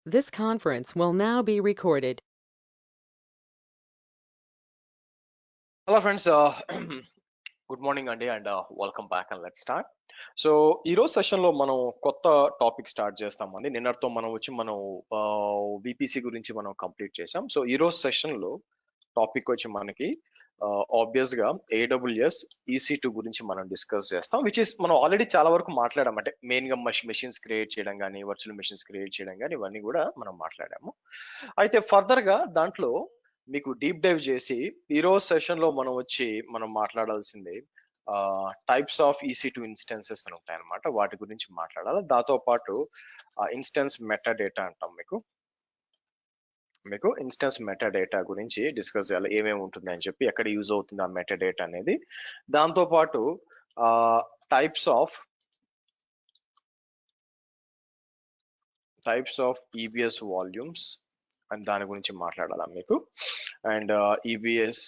This conference will now be recorded. Hello friends, good morning Andy and welcome back and let's start. So ఈ రోజు session లో మనం కొత్త topic start చేస్తామండి. నిన్నటితో మనం విపిసి గురించి మనం కంప్లీట్ చేసాం. సో ఈ రోజు సెషన్ లో టాపిక్ వచ్చి మనకి ఆబ్వియస్ గా AWS EC2 గురించి మనం డిస్కస్ చేస్తాం, విచ్ ఇస్ మనం ఆల్రెడీ చాలా వరకు మాట్లాడాం. అంటే మెయిన్ గా మెషిన్స్ క్రియేట్ చేయడం కానీ, వర్చువల్ మెషిన్స్ క్రియేట్ చేయడం కానీ, ఇవన్నీ కూడా మనం మాట్లాడాము. అయితే ఫర్దర్ గా దాంట్లో మీకు డీప్ డైవ్ చేసి ఈ రోజు సెషన్ లో మనం మాట్లాడాల్సింది టైప్స్ ఆఫ్ EC2 ఇన్స్టెన్సెస్ అని ఉంటాయన్నమాట. వాటి గురించి మాట్లాడాలి. దాంతో పాటు ఇన్స్టెన్స్ మెటా డేటా అంటాం. మీకు ఇన్స్టెన్స్ మెటా డేటా గురించి డిస్కస్ చేయాలి, ఏమేమి ఉంటుంది అని చెప్పి, ఎక్కడ యూజ్ అవుతుంది ఆ మెటా డేటా అనేది. దాంతో పాటు టైప్స్ ఆఫ్ EBS వాల్యూమ్స్ అని దాని గురించి మాట్లాడాలా మీకు. అండ్ EBS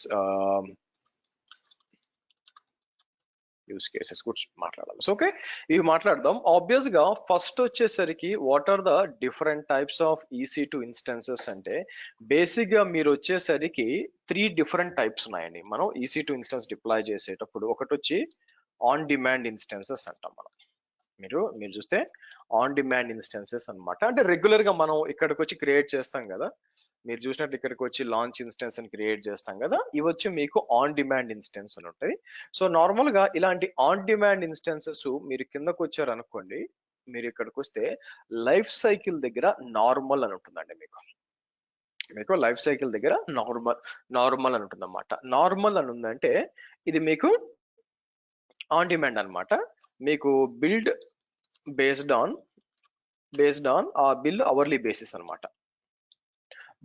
యూస్ కేసెస్ గురించి మాట్లాడాలి. సో ఓకే, ఇవి మాట్లాడదాం. ఆబ్వియస్ గా ఫస్ట్ వచ్చేసరికి what are the different types of EC2 instances అంటే, బేసిక్ గా మీరు వచ్చేసరికి 3 డిఫరెంట్ టైప్స్ ఉన్నాయండి. మనం EC2 ఇన్స్టెన్స్ డిప్లాయ్ చేసేటప్పుడు ఒకటి వచ్చి ఆన్ డిమాండ్ ఇన్స్టెన్సెస్ అంటాం మనం. మీరు చూస్తే ఆన్ డిమాండ్ ఇన్స్టెన్సెస్ అన్నమాట. అంటే రెగ్యులర్ గా మనం ఇక్కడికి వచ్చి క్రియేట్ చేస్తాం కదా, మీరు చూసినట్టు ఇక్కడికి వచ్చి లాంచ్ ఇన్స్టెన్స్ అని క్రియేట్ చేస్తాం కదా, ఇవి వచ్చి మీకు ఆన్ డిమాండ్ ఇన్స్టెన్స్ అని ఉంటాయి. సో నార్మల్ గా ఇలాంటి ఆన్ డిమాండ్ ఇన్స్టెన్సెస్ మీరు కిందకు వచ్చారు అనుకోండి, మీరు ఇక్కడికి వస్తే లైఫ్ సైకిల్ దగ్గర నార్మల్ అని ఉంటుందండి. మీకు లైఫ్ సైకిల్ దగ్గర నార్మల్ అని ఉంటుంది అన్నమాట. నార్మల్ అని ఉందంటే ఇది మీకు ఆన్ డిమాండ్ అన్నమాట. మీకు బిల్డ్ బేస్డ్ ఆన్ ఆ బిల్ అవర్లీ బేసిస్ అన్నమాట.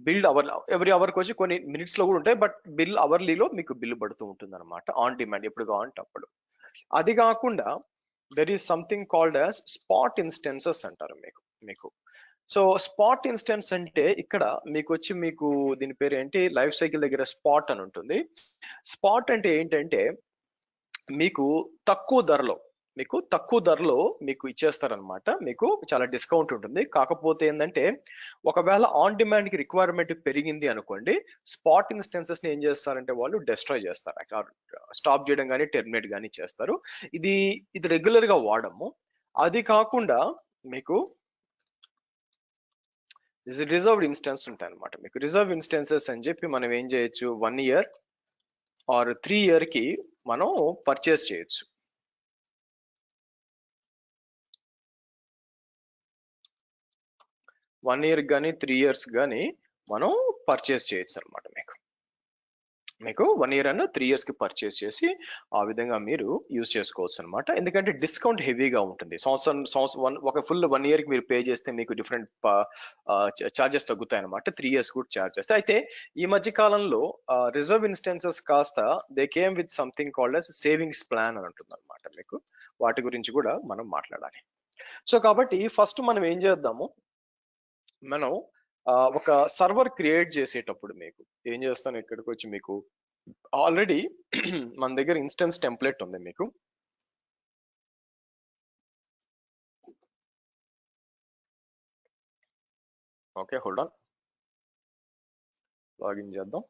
బిల్డ్ అవర్ ఎవ్రీ అవర్కి వచ్చి కొన్ని మినిట్స్ లో కూడా ఉంటాయి, బట్ బిల్ అవర్లీలో మీకు బిల్లు పడుతూ ఉంటుంది అనమాట. ఆన్ డిమాండ్ ఎప్పుడు కావాలంటే అప్పుడు. అది కాకుండా there is something called as spot instances అంటారు మీకు. సో స్పాట్ ఇన్స్టెన్స్ అంటే ఇక్కడ మీకు దీని పేరు ఏంటి, లైఫ్ సైకిల్ దగ్గర స్పాట్ అని ఉంటుంది. స్పాట్ అంటే ఏంటంటే మీకు తక్కువ ధరలో మీకు ఇచ్చేస్తారనమాట. మీకు చాలా డిస్కౌంట్ ఉంటుంది. కాకపోతే ఏంటంటే ఒకవేళ ఆన్ డిమాండ్ కి రిక్వైర్మెంట్ పెరిగింది అనుకోండి, స్పాట్ ఇన్స్టెన్సెస్ ని ఏం చేస్తారంటే వాళ్ళు డిస్ట్రాయ్ చేస్తారు, స్టాప్ చేయడం కానీ టెర్మినేట్ కానీ చేస్తారు. ఇది రెగ్యులర్ గా వాడము. అది కాకుండా మీకు రిజర్వ్డ్ ఇన్స్టెన్స్ ఉంటాయి అనమాట. మీకు రిజర్వ్ ఇన్స్టెన్సెస్ అని చెప్పి మనం ఏం చేయొచ్చు, 1 year ఆర్ 3 year కి మనం పర్చేస్ చేయొచ్చు. 1 year కానీ 3 years కానీ మనం పర్చేస్ చేయొచ్చు అనమాట. మీకు 1 year అన్న 3 years కి పర్చేస్ చేసి ఆ విధంగా మీరు యూజ్ చేసుకోవచ్చు అనమాట. ఎందుకంటే డిస్కౌంట్ హెవీగా ఉంటుంది. ఒక ఫుల్ 1 year కి మీరు పే చేస్తే మీకు డిఫరెంట్ చార్జెస్ తగ్గుతాయి అనమాట. 3 years కూడా చార్జ్ చేస్తే. అయితే ఈ మధ్య కాలంలో రిజర్వ్ ఇన్స్టెన్సెస్ కాస్త they came with something called as savings plan అని ఉంటుంది అనమాట. మీకు వాటి గురించి కూడా మనం మాట్లాడాలి. సో కాబట్టి ఫస్ట్ మనం ఏం చేద్దాము, మనం ఒక సర్వర్ క్రియేట్ చేసేటప్పుడు మీకు ఏం చేస్తాను, ఇక్కడికి వచ్చి మీకు ఆల్రెడీ మన దగ్గర ఇన్స్టెన్స్ టెంప్లెట్ ఉంది మీకు. ఓకే, హోల్డ్ ఆన్, లాగిన్ చేద్దాం.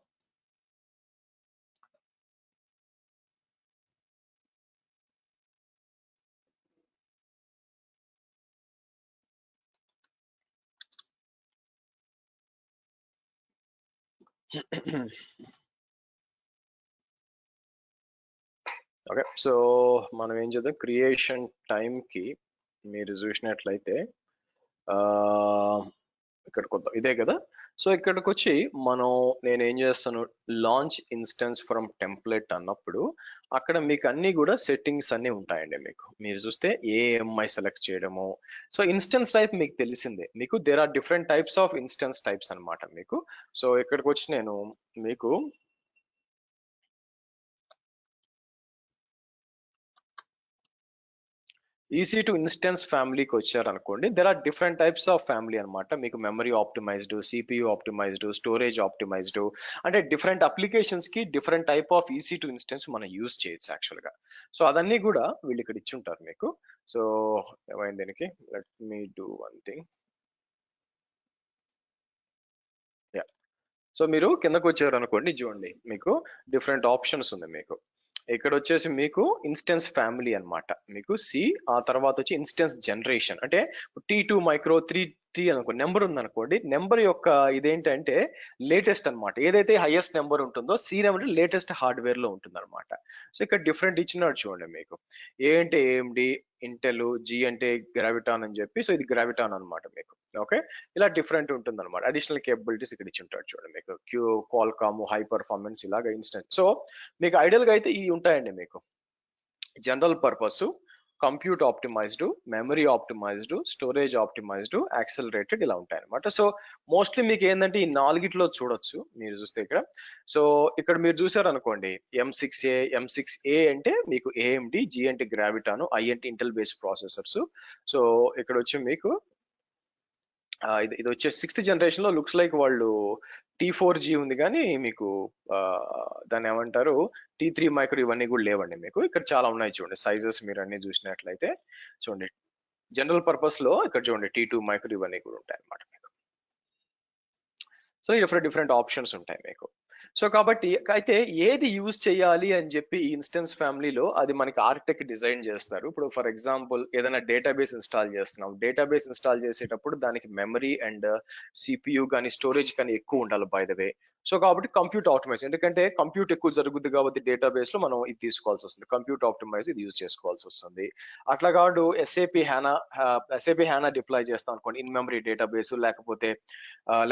ఓకే, సో మనం ఏం చేద్దాం, క్రియేషన్ టైంకి మీరు చూసినట్లయితే ఇక్కడికి వద్దాం, ఇదే కదా. సో ఇక్కడికి వచ్చి నేను ఏం చేస్తాను, లాంచ్ ఇన్స్టెన్స్ ఫ్రమ్ టెంప్లెట్ అన్నప్పుడు అక్కడ మీకు అన్ని కూడా సెట్టింగ్స్ అన్ని ఉంటాయండి. మీరు చూస్తే ఏఎంఐ సెలెక్ట్ చేయడము. సో ఇన్స్టెన్స్ టైప్ మీకు తెలిసిందే. మీకు there are different types of instance types అన్నమాట మీకు. సో ఇక్కడికి వచ్చి నేను మీకు EC2 ఇన్స్టెన్స్ ఫ్యామిలీకి వచ్చారనుకోండి, there are different types of family అనమాట. మీకు memory optimized, CPU optimized, storage optimized, అంటే డిఫరెంట్ అప్లికేషన్స్ కి different type of EC2 instance మనం యూజ్ చేయొచ్చు యాక్చువల్ గా. సో అదన్నీ కూడా వీళ్ళు ఇక్కడ ఇచ్చుంటారు మీకు. సో ఏమైంది దీనికి, let me do one thing. So మీరు కిందకు వచ్చారు అనుకోండి, చూడండి మీకు డిఫరెంట్ ఆప్షన్స్ ఉంది. మీకు ఇక్కడ వచ్చేసి మీకు ఇన్స్టెన్స్ ఫ్యామిలీ అన్నమాట. మీకు సి, ఆ తర్వాత వచ్చి ఇన్స్టెన్స్ జనరేషన్, అంటే T2 మైక్రో 3 అనుకో నెంబర్ ఉంది అనుకోండి. నెంబర్ యొక్క ఇదేంటంటే లేటెస్ట్ అన్నమాట. ఏదైతే హైయెస్ట్ నెంబర్ ఉంటుందో సి నెంబర్ లేటెస్ట్ హార్డ్వేర్ లో ఉంటుంది అనమాట. సో ఇక్కడ డిఫరెంట్ ఇచ్చినాడు చూడండి. మీకు ఏ అంటే AMD, ఇంటెల్, జి అంటే గ్రావిటాన్ అని చెప్పి, సో ఇది గ్రావిటాన్ అన్నమాట మీకు. ఓకే, ఇలా డిఫరెంట్ ఉంటుంది అనమాట. అడిషనల్ కేపబిలిటీస్ ఇక్కడ ఇచ్చి ఉంటాడు చూడండి. మీకు క్వాల్కామ్, హై పర్ఫార్మెన్స్, ఇలాగ ఇన్స్టెంట్. సో మీకు ఐడియల్ గా అయితే ఈ ఉంటాయండి. మీకు general purpose, compute optimised, memory optimised, storage optimised, accelerated, ఇలా ఉంటాయి అనమాట. సో మోస్ట్లీ మీకు ఏంటంటే ఈ నాలుగిట్లో చూడొచ్చు మీరు చూస్తే ఇక్కడ. సో ఇక్కడ మీరు చూసారు అనుకోండి, M6A అంటే మీకు AMD, G అంటే గ్రావిటాను, I అంటే ఇంటెల్ బేస్డ్ ప్రాసెసర్స్. సో ఇక్కడ వచ్చి మీకు ఇది వచ్చే 6th జనరేషన్ లో లుక్స్ లైక్ వాళ్ళు T4G ఉంది, కానీ మీకు దాన్ని ఏమంటారు T3 మైక్రో ఇవన్నీ కూడా లేవండి. మీకు ఇక్కడ చాలా ఉన్నాయి చూడండి సైజెస్, మీరు అన్ని చూసినట్లయితే చూడండి. జనరల్ పర్పస్ లో ఇక్కడ చూడండి T2 మైక్రో ఇవన్నీ కూడా ఉంటాయి అన్నమాట మీకు. సో డిఫరెంట్ ఆప్షన్స్ ఉంటాయి మీకు. సో కాబట్టి అయితే ఏది యూజ్ చేయాలి అని చెప్పి ఈ ఇన్స్టెన్స్ ఫ్యామిలీలో అది మనకి ఆర్కిటెక్ట్ డిజైన్ చేస్తారు. ఇప్పుడు ఫర్ ఎగ్జాంపుల్ ఏదైనా డేటాబేస్ ఇన్స్టాల్ చేస్తున్నాం, డేటాబేస్ ఇన్స్టాల్ చేసేటప్పుడు దానికి మెమరీ అండ్ CPU కానీ స్టోరేజ్ కానీ ఎక్కువ ఉండాలి బై ద వే. సో కాబట్టి కంప్యూట్ ఆప్టిమైజ్, ఎందుకంటే కంప్యూట్ ఎక్కువ జరుగుతుంది కాబట్టి డేటాబేస్ లో మనం ఇది తీసుకోవాల్సి వస్తుంది, కంప్యూట్ ఆప్టిమైజ్ ఇది యూజ్ చేసుకోవాల్సి వస్తుంది. అట్లా కాదు SAP హ్యానా డిప్లాయ్ చేస్తాం అనుకోండి, ఇన్ మెమరీ డేటాబేస్,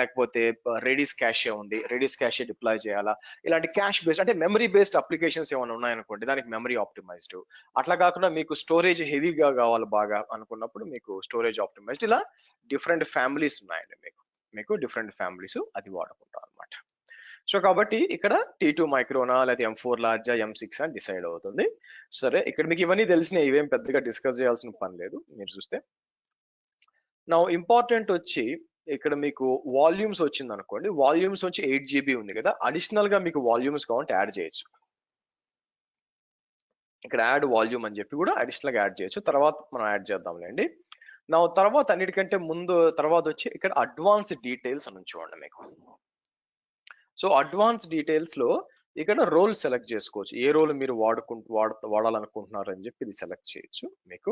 లేకపోతే రెడిస్ క్యాషే ఉంది, రెడిస్ క్యాషే డిప్లాయ్ చేయాలా, ఇలాంటి క్యాష్ బేస్డ్ అంటే మెమరీ బేస్డ్ అప్లికేషన్స్ ఏమైనా ఉన్నాయనుకోండి, దానికి మెమరీ ఆప్టిమైజ్డ్. అట్లా కాకుండా మీకు స్టోరేజ్ హెవీగా కావాలి బాగా అనుకున్నప్పుడు మీకు స్టోరేజ్ ఆప్టిమైజ్డ్. ఇలా డిఫరెంట్ ఫ్యామిలీస్ ఉన్నాయండి మీకు డిఫరెంట్ ఫ్యామిలీస్ అది వాడుకుంటాం అనమాట. సో కాబట్టి ఇక్కడ T2 మైక్రోనా లేకపోతే M4 లార్జా, M6 అని డిసైడ్ అవుతుంది. సరే, ఇక్కడ మీకు ఇవన్నీ తెలిసినాయి, ఇవేం పెద్దగా డిస్కస్ చేయాల్సిన పని లేదు. మీరు చూస్తే నా ఇంపార్టెంట్ వచ్చి ఇక్కడ మీకు వాల్యూమ్స్ వచ్చింది అనుకోండి, వాల్యూమ్స్ వచ్చి 8 GB ఉంది కదా, అడిషనల్ గా మీకు వాల్యూమ్స్ కావాలంటే యాడ్ చేయొచ్చు. ఇక్కడ యాడ్ వాల్యూమ్ అని చెప్పి కూడా అడిషనల్ గా యాడ్ చేయొచ్చు, తర్వాత మనం యాడ్ చేద్దాంలేండి. నా తర్వాత అన్నిటికంటే ముందు తర్వాత వచ్చి ఇక్కడ అడ్వాన్స్ డీటెయిల్స్ అని చూడండి మీకు. సో అడ్వాన్స్ డీటెయిల్స్ లో ఇక్కడ రోల్ సెలెక్ట్ చేసుకోవచ్చు, ఏ రోల్ మీరు వాడాలనుకుంటున్నారు అని చెప్పి ఇది సెలెక్ట్ చేయొచ్చు మీకు.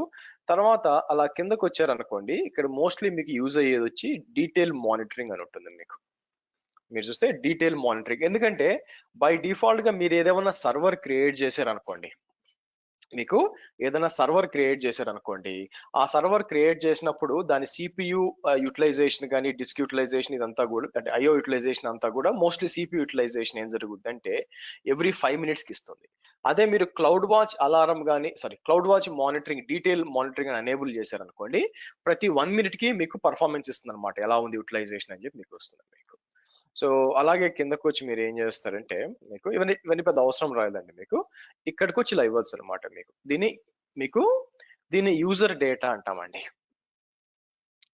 తర్వాత అలా కిందకు వచ్చారనుకోండి, ఇక్కడ మోస్ట్లీ మీకు యూజ్ అయ్యేది వచ్చి డీటెయిల్ మానిటరింగ్ అని ఉంటుంది మీకు. మీరు చూస్తే డీటెయిల్ మానిటరింగ్, ఎందుకంటే బై డిఫాల్ట్ గా మీరు ఏదేమన్నా సర్వర్ క్రియేట్ చేశారనుకోండి, మీకు ఏదైనా సర్వర్ క్రియేట్ చేశారనుకోండి, ఆ సర్వర్ క్రియేట్ చేసినప్పుడు దాని CPU యూటిలైజేషన్ కానీ డిస్క్ యూటిలైజేషన్ ఇదంతా కూడా, అంటే IO యూటిలైజేషన్ అంతా కూడా మోస్ట్లీ CPU యూటిలైజేషన్ ఏం జరుగుద్ది అంటే ఎవ్రీ 5 minutes కి ఇస్తుంది. అదే మీరు క్లౌడ్ వాచ్ అలారం కానీ cloud watch monitoring, detail monitoring enable చేశారనుకోండి, ప్రతి 1 minute కి మీకు పర్ఫార్మెన్స్ ఇస్తుంది అనమాట, ఎలా ఉంది యూటిలైజేషన్ అని చెప్పి మీకు వస్తుంది మీకు. సో అలాగే కిందకు వచ్చి మీరు ఏం చేస్తారంటే, మీకు ఇవన్నీ పెద్ద అవసరం రాలేదండి. మీకు ఇక్కడికి వచ్చి ఇలా ఇవ్వచ్చు అనమాట మీకు. దీన్ని యూజర్ డేటా అంటామండి.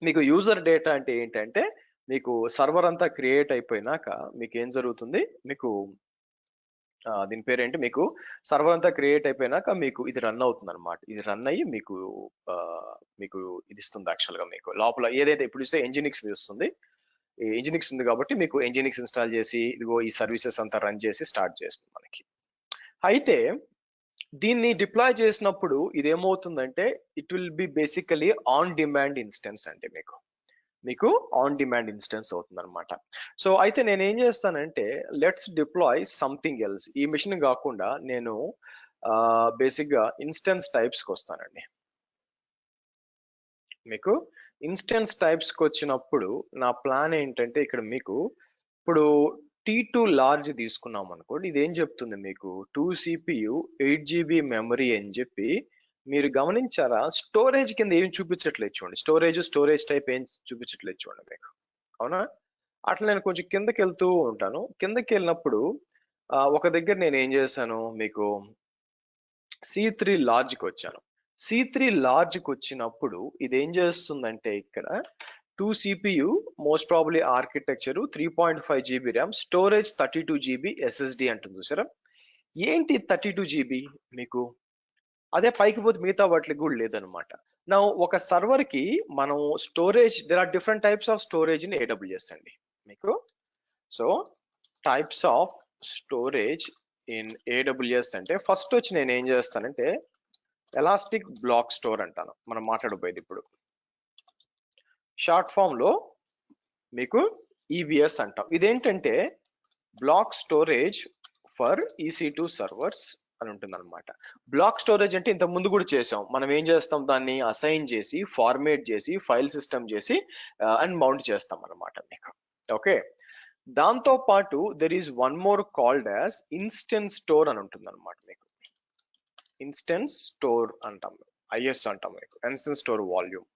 మీకు యూజర్ డేటా అంటే ఏంటంటే, మీకు సర్వర్ అంతా క్రియేట్ అయిపోయినాక మీకు ఏం జరుగుతుంది, మీకు దీని పేరేంటి, మీకు సర్వర్ అంతా క్రియేట్ అయిపోయినాక మీకు ఇది రన్ అవుతుంది అనమాట. ఇది రన్ అయ్యి మీకు ఇది ఇస్తుంది యాక్చువల్ గా. మీకు లోపల ఏదైతే ఇప్పుడు ఇస్తే Nginx ఇస్తుంది, Nginx ఉంది కాబట్టి మీకు Nginx ఇన్స్టాల్ చేసి ఇదిగో ఈ సర్వీసెస్ అంతా రన్ చేసి స్టార్ట్ చేస్తుంది మనకి. అయితే దీన్ని డిప్లాయ్ చేసినప్పుడు ఇదేమవుతుందంటే it will be basically on demand instance అంటే మీకు ఆన్ డిమాండ్ ఇన్స్టెన్స్ అవుతుంది అనమాట. సో అయితే నేను ఏం చేస్తానంటే, లెట్స్ డిప్లాయ్ సంథింగ్ ఎల్స్. ఈ మిషన్ కాకుండా నేను బేసిక్ గా ఇన్స్టెన్స్ టైప్స్ కి వస్తానండి. మీకు ఇన్స్టెన్స్ టైప్స్ కి వచ్చినప్పుడు నా ప్లాన్ ఏంటంటే, ఇక్కడ మీకు ఇప్పుడు T2 లార్జ్ తీసుకున్నాం అనుకోండి, ఇది ఏం చెప్తుంది మీకు 2 CPU 8 GB మెమరీ అని చెప్పి. మీరు గమనించారా, స్టోరేజ్ కింద ఏం చూపించట్లేదు చూడండి, స్టోరేజ్ టైప్ ఏం చూపించట్లేదు చూడండి మీకు, అవునా? అట్లా నేను కొంచెం కిందకి వెళ్తూ ఉంటాను. కిందకి వెళ్ళినప్పుడు ఒక దగ్గర నేను ఏం చేశాను, మీకు C3 లార్జ్కి వచ్చాను. C3 లార్జ్కి వచ్చినప్పుడు ఇది ఏం చేస్తుందంటే, ఇక్కడ 2 CPU most probably architecture 3.5 GB RAM, storage 32 GB SSD అంటుంది చూసారా. ఏంటి 32 GB మీకు? అదే పైకి పోతే మిగతా వాటికి కూడా లేదనమాట. నా ఒక సర్వర్ కి మనం storage, there are different types of storage in AWS అండి మీకు. So types of storage in AWS అంటే ఫస్ట్ వచ్చి నేను ఏం చేస్తానంటే ఎలాస్టిక్ బ్లాక్ స్టోర్ అంటాను. మనం మాట్లాడబోయేది ఇప్పుడు షార్ట్ ఫామ్ లో మీకు EBS అంటాం. ఇదేంటంటే black storage for EC2 servers అని ఉంటుంది అనమాట. బ్లాక్ స్టోరేజ్ అంటే ఇంత ముందు కూడా చేసాం. మనం ఏం చేస్తాం, దాన్ని అసైన్ చేసి ఫార్మేట్ చేసి ఫైల్ సిస్టమ్ చేసి అండ్ మౌంట్ చేస్తాం అనమాట మీకు. ఓకే, దాంతో పాటు there is one more called as instance store అని ఉంటుంది అనమాట మీకు. ఇన్స్టెన్స్ స్టోర్ అంటాం, IS అంటాం మీకు, instance store volume.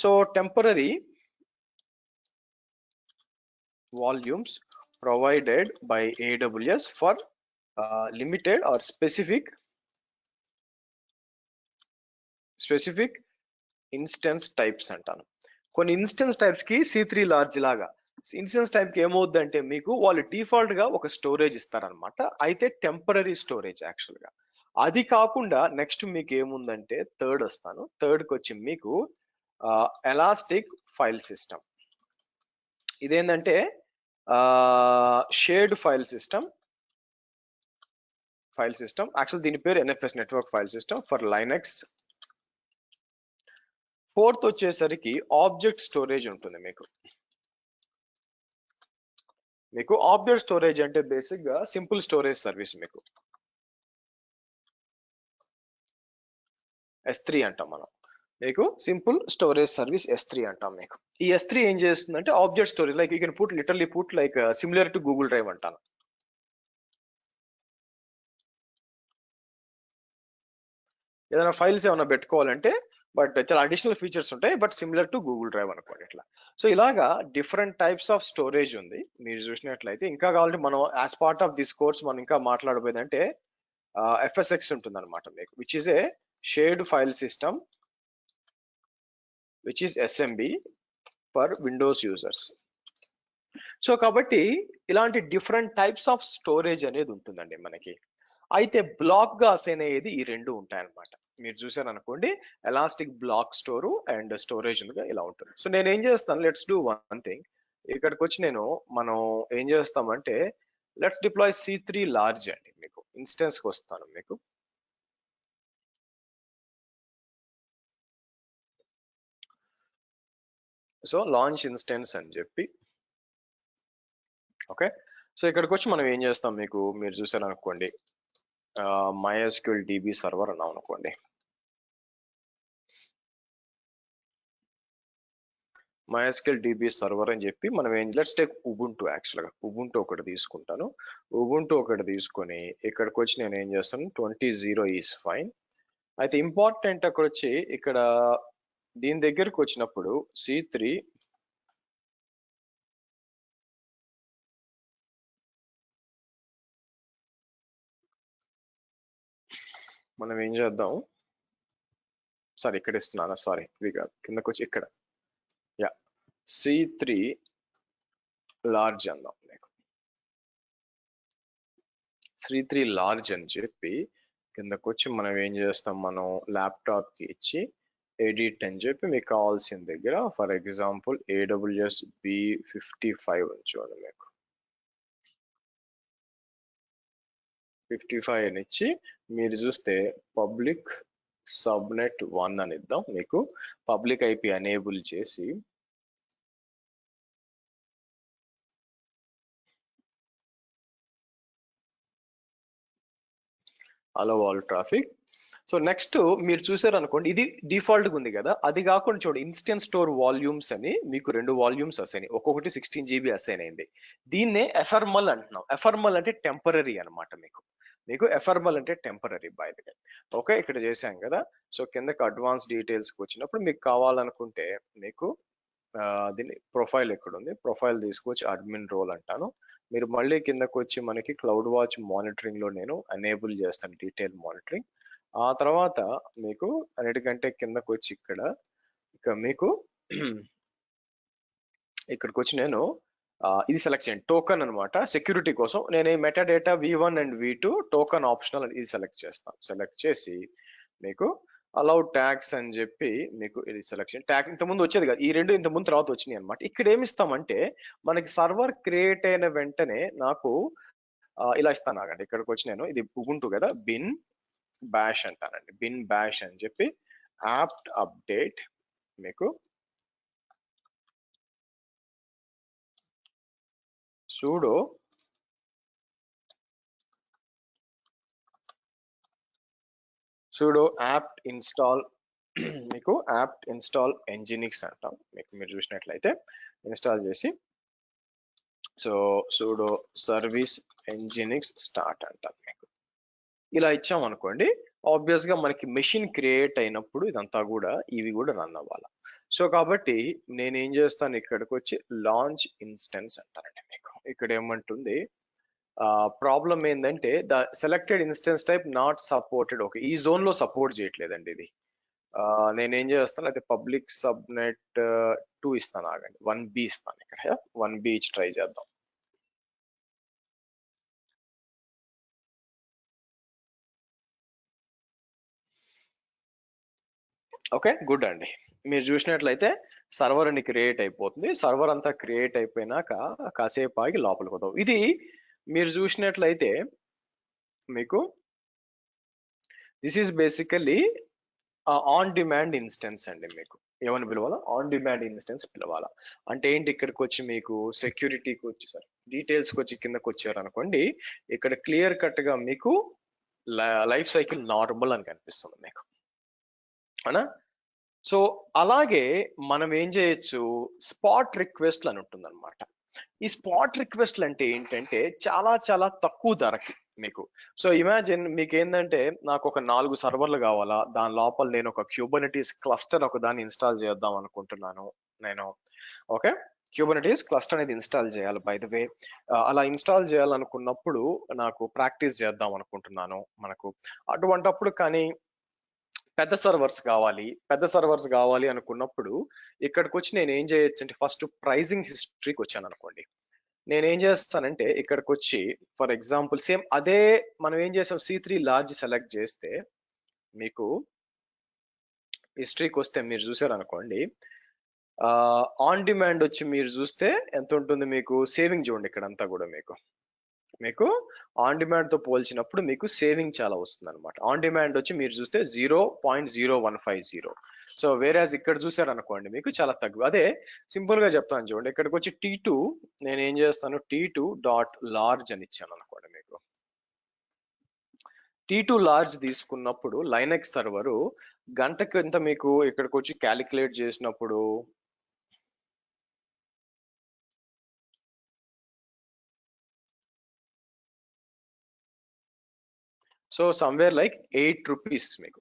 So temporary volumes provided by AWS for limited or specific instance types అంటాను. కొన్ని ఇన్స్టెన్స్ టైప్స్ కి C3 లార్జ్ లాగా ఇన్స్టెన్స్ టైప్ కి ఏమవుద్దంటే మీకు వాళ్ళు డిఫాల్ట్ గా ఒక స్టోరేజ్ ఇస్తారనమాట. అయితే టెంపరరీ స్టోరేజ్ యాక్చువల్ గా. అది కాకుండా నెక్స్ట్ మీకు ఏముందంటే థర్డ్ వస్తాను. థర్డ్ కి వచ్చి మీకు ఎలాస్టిక్ ఫైల్ సిస్టమ్. ఇదేంటంటే షేర్డ్ ఫైల్ సిస్టమ్ యాక్చువల్ దీని పేరు NFS network file system for Linux. Fourth వచ్చేసరికి ఆబ్జెక్ట్ స్టోరేజ్ ఉంటుంది మీకు ఆబ్జెక్ట్ స్టోరేజ్ అంటే బేసిక్ గా సింపుల్ స్టోరేజ్ సర్వీస్ మీకు S3 అంటాం మనం. మీకు సింపుల్ స్టోరేజ్ సర్వీస్ S3 అంటాం మీకు. ఈ S3 ఏం చేస్తుందంటే object storage like you can put literally put like similar to Google drive అంటాను. ఏదైనా ఫైల్స్ ఏమైనా పెట్టుకోవాలంటే బట్ చాలా అడిషనల్ ఫీచర్స్ ఉంటాయి, but similar to Google drive అనుకోండి ఇట్లా. సో ఇలాగా డిఫరెంట్ టైప్స్ ఆఫ్ స్టోరేజ్ ఉంది. మీరు చూసినట్లయితే ఇంకా కావాలంటే మనం as part of this course మనం ఇంకా మాట్లాడబోయేదంటే FSX ఉంటుంది అనమాట మీకు, which is a shared file system which is SMB for Windows users. So కాబట్టి ఇలాంటి డిఫరెంట్ టైప్స్ ఆఫ్ స్టోరేజ్ అనేది ఉంటుందండి మనకి. అయితే బ్లాక్ గా అసైన్ అయ్యేది ఈ రెండు ఉంటాయి అనమాట. మీరు చూసారు అనుకోండి, elastic block store and storage గా ఇలా ఉంటుంది. సో నేను ఏం చేస్తాను, లెట్స్ డూ వన్ థింగ్. ఇక్కడికి వచ్చి మనం ఏం చేస్తామంటే లెట్స్ డిప్లాయ్ C3 లార్జ్ అండి. మీకు ఇన్స్టెన్స్ కి వస్తాను మీకు. సో లాంచ్ ఇన్స్టెన్స్ అని చెప్పి ఓకే. సో ఇక్కడికి వచ్చి మనం ఏం చేస్తాం, మీరు చూసారు అనుకోండి MySQL DB సర్వర్ అన్నాం అనుకోండి. MySQL DB సర్వర్ అని చెప్పి మనం లెట్స్ టేక్ ఉబుంటు. యాక్చువల్గా ఉబుంటు ఒకటి తీసుకుంటాను. ఉబుంటు ఒకటి తీసుకొని ఇక్కడికి వచ్చి నేను ఏం చేస్తాను 20 ఈస్ ఫైన్. అయితే ఇంపార్టెంట్ అక్కడ వచ్చి ఇక్కడ దీని దగ్గరకు వచ్చినప్పుడు C3 మనం ఏం చేద్దాం, సారీ ఇక్కడ ఇస్తున్నాను, సారీ ఇది కాదు, కిందకు వచ్చి ఇక్కడ C3 లార్జ్ అందాం మీకు. C3 లార్జ్ అని చెప్పి కిందకు వచ్చి మనం ఏం చేస్తాం, మనం ల్యాప్టాప్ కి ఇచ్చి ఎడిట్ అని చెప్పి మీకు కావాల్సిన దగ్గర ఫర్ ఎగ్జాంపుల్ AWS B55 అని చూడండి మీకు 55 అని ఇచ్చి మీరు చూస్తే పబ్లిక్ సబ్నెట్ 1 అని ఇద్దాం మీకు. పబ్లిక్ IP ఎనేబుల్ చేసి అలో ఆల్ ట్రాఫిక్. సో నెక్స్ట్ మీరు చూసారు అనుకోండి, ఇది డిఫాల్ట్ గా ఉంది కదా. అది కాకుండా చూడండి ఇన్స్టెన్స్ స్టోర్ వాల్యూమ్స్ అని మీకు 2 వాల్యూమ్స్ అసైన్, ఒక్కొక్కటి 16 GB అసైన్ అయింది. దీన్నే ఎఫర్మల్ అంటున్నాం. ఎఫర్మల్ అంటే టెంపరరీ అనమాట మీకు. ఎఫర్మల్ అంటే temporary by the way. Okay, ఇక్కడ చేశాం కదా. సో కిందకి అడ్వాన్స్ డీటెయిల్స్ కి వచ్చినప్పుడు మీకు కావాలనుకుంటే మీకు దీని ప్రొఫైల్ ఎక్కడ ఉంది, ప్రొఫైల్ తీసుకొచ్చి అడ్మిన్ రోల్ అంటాను. మీరు మళ్ళీ కిందకు వచ్చి మనకి క్లౌడ్ వాచ్ మానిటరింగ్ లో నేను ఎనేబుల్ చేస్తాను డీటెయిల్ మానిటరింగ్. ఆ తర్వాత మీకు అన్నిటికంటే కిందకు వచ్చి ఇక్కడ మీకు ఇక్కడికి వచ్చి నేను ఇది సెలెక్ట్ చేయండి, టోకన్ అనమాట. సెక్యూరిటీ కోసం నేను meta data V1 and V2 token optional ఇది సెలెక్ట్ చేస్తాను. సెలెక్ట్ చేసి మీకు అలౌ ట్యాగ్స్ అని చెప్పి మీకు ఇది సెలెక్షన్ ట్యాగ్ ఇంతకుముందు వచ్చేది కదా, ఈ రెండు ఇంతకుముందు తర్వాత వచ్చినాయి అనమాట. ఇక్కడ ఏమి ఇస్తామంటే మనకి సర్వర్ క్రియేట్ అయిన వెంటనే నాకు ఇలా ఇస్తాను. ఆగండి, ఇక్కడికి వచ్చి నేను ఇది ఉబుంటు కదా, బిన్ బ్యాష్ అంటానండి. బిన్ బ్యాష్ అని చెప్పి apt update మీకు sudo apt install మీకు apt install nginx అంటాం. మీకు మీరు చూసినట్లయితే ఇన్స్టాల్ చేసి so sudo service nginx start అంటాం. మీకు ఇలా ఇచ్చాం అనుకోండి, ఆబ్వియస్ గా మనకి మెషిన్ క్రియేట్ అయినప్పుడు ఇదంతా కూడా ఇవి కూడా రన్ అవ్వాలి. సో కాబట్టి నేను ఏం చేస్తాను, ఇక్కడికి వచ్చి లాంచ్ ఇన్స్టెన్స్ అంటానండి. మీకు ఇక్కడ ఏమంటుంది, ప్రాబ్లం ఏంటంటే the selected instance type not supported. Okay, ఈ జోన్ లో సపోర్ట్ చేయట్లేదండి ఇది. నేనేం చేస్తాను అయితే పబ్లిక్ సబ్నెట్ 2 ఇస్తాను. ఆగండి, 1B ఇస్తాను. ఇక్కడ 1B ఇచ్చి ట్రై చేద్దాం. ఓకే, గుడ్ అండి. మీరు చూసినట్లయితే సర్వర్ అని క్రియేట్ అయిపోతుంది. సర్వర్ అంతా క్రియేట్ అయిపోయినాక కాసేపు ఆగి లోపలికి పోతాం. ఇది మీరు చూసినట్లయితే మీకు this is basically on demand instance అండి. మీకు ఏమని పిలవాలా, ఆన్ డిమాండ్ ఇన్స్టెన్స్ పిలవాలా. అంటే ఏంటి, ఇక్కడికి వచ్చి మీకు సెక్యూరిటీకి వచ్చి సార్ డీటెయిల్స్కి వచ్చి కిందకి వచ్చారు అనుకోండి, ఇక్కడ క్లియర్ కట్ గా మీకు లైఫ్ సైకిల్ నార్మల్ అని కనిపిస్తుంది మీకు, అవునా. సో అలాగే మనం ఏం చేయొచ్చు, స్పాట్ రిక్వెస్ట్లు అని ఉంటుంది అనమాట. ఈ స్పాట్ రిక్వెస్ట్లు అంటే ఏంటంటే చాలా చాలా తక్కువ ధరకి మీకు. సో ఇమాజిన్ మీకు ఏంటంటే నాకు ఒక 4 సర్వర్లు కావాలా, దాని లోపల నేను ఒక క్యూబర్నెటీస్ క్లస్టర్ ఒక దాన్ని ఇన్స్టాల్ చేద్దాం అనుకుంటున్నాను నేను. ఓకే, క్యూబర్నెటీస్ క్లస్టర్ అనేది ఇన్స్టాల్ చేయాలి బై ద వే. అలా ఇన్స్టాల్ చేయాలనుకున్నప్పుడు నాకు ప్రాక్టీస్ చేద్దాం అనుకుంటున్నాను మనకు. అటువంటప్పుడు కానీ పెద్ద సర్వర్స్ కావాలి అనుకున్నప్పుడు ఇక్కడికి వచ్చి నేను ఏం చేయొచ్చు అంటే ఫస్ట్ ప్రైజింగ్ హిస్టరీకి వచ్చాను అనుకోండి. నేనేం చేస్తానంటే ఇక్కడికి వచ్చి ఫర్ ఎగ్జాంపుల్ సేమ్ అదే మనం ఏం చేసాం, C3 లార్జ్ సెలెక్ట్ చేస్తే మీకు హిస్టరీకి వస్తే మీరు చూసారు అనుకోండి, ఆన్ డిమాండ్ వచ్చి మీరు చూస్తే ఎంత ఉంటుంది మీకు సేవింగ్. చూడండి ఇక్కడంతా కూడా మీకు ఆన్ డిమాండ్ తో పోల్చినప్పుడు మీకు సేవింగ్ చాలా వస్తుంది అనమాట. ఆన్ డిమాండ్ వచ్చి మీరు చూస్తే 0.0150. సో వేరేజ్ ఇక్కడ చూసారు అనుకోండి మీకు చాలా తక్కువ. అదే సింపుల్ గా చెప్తాను చూడండి, ఇక్కడికి వచ్చి T2 నేను ఏం చేస్తాను, T2 డాట్ లార్జ్ అని ఇచ్చాను అనుకోండి. మీకు T2 లార్జ్ తీసుకున్నప్పుడు లైనెక్స్ సర్వరు గంటకి ఎంత మీకు ఇక్కడికి వచ్చి క్యాలిక్యులేట్ చేసినప్పుడు సో సమ్వేర్ లైక్ 8 రూపీస్ మీకు.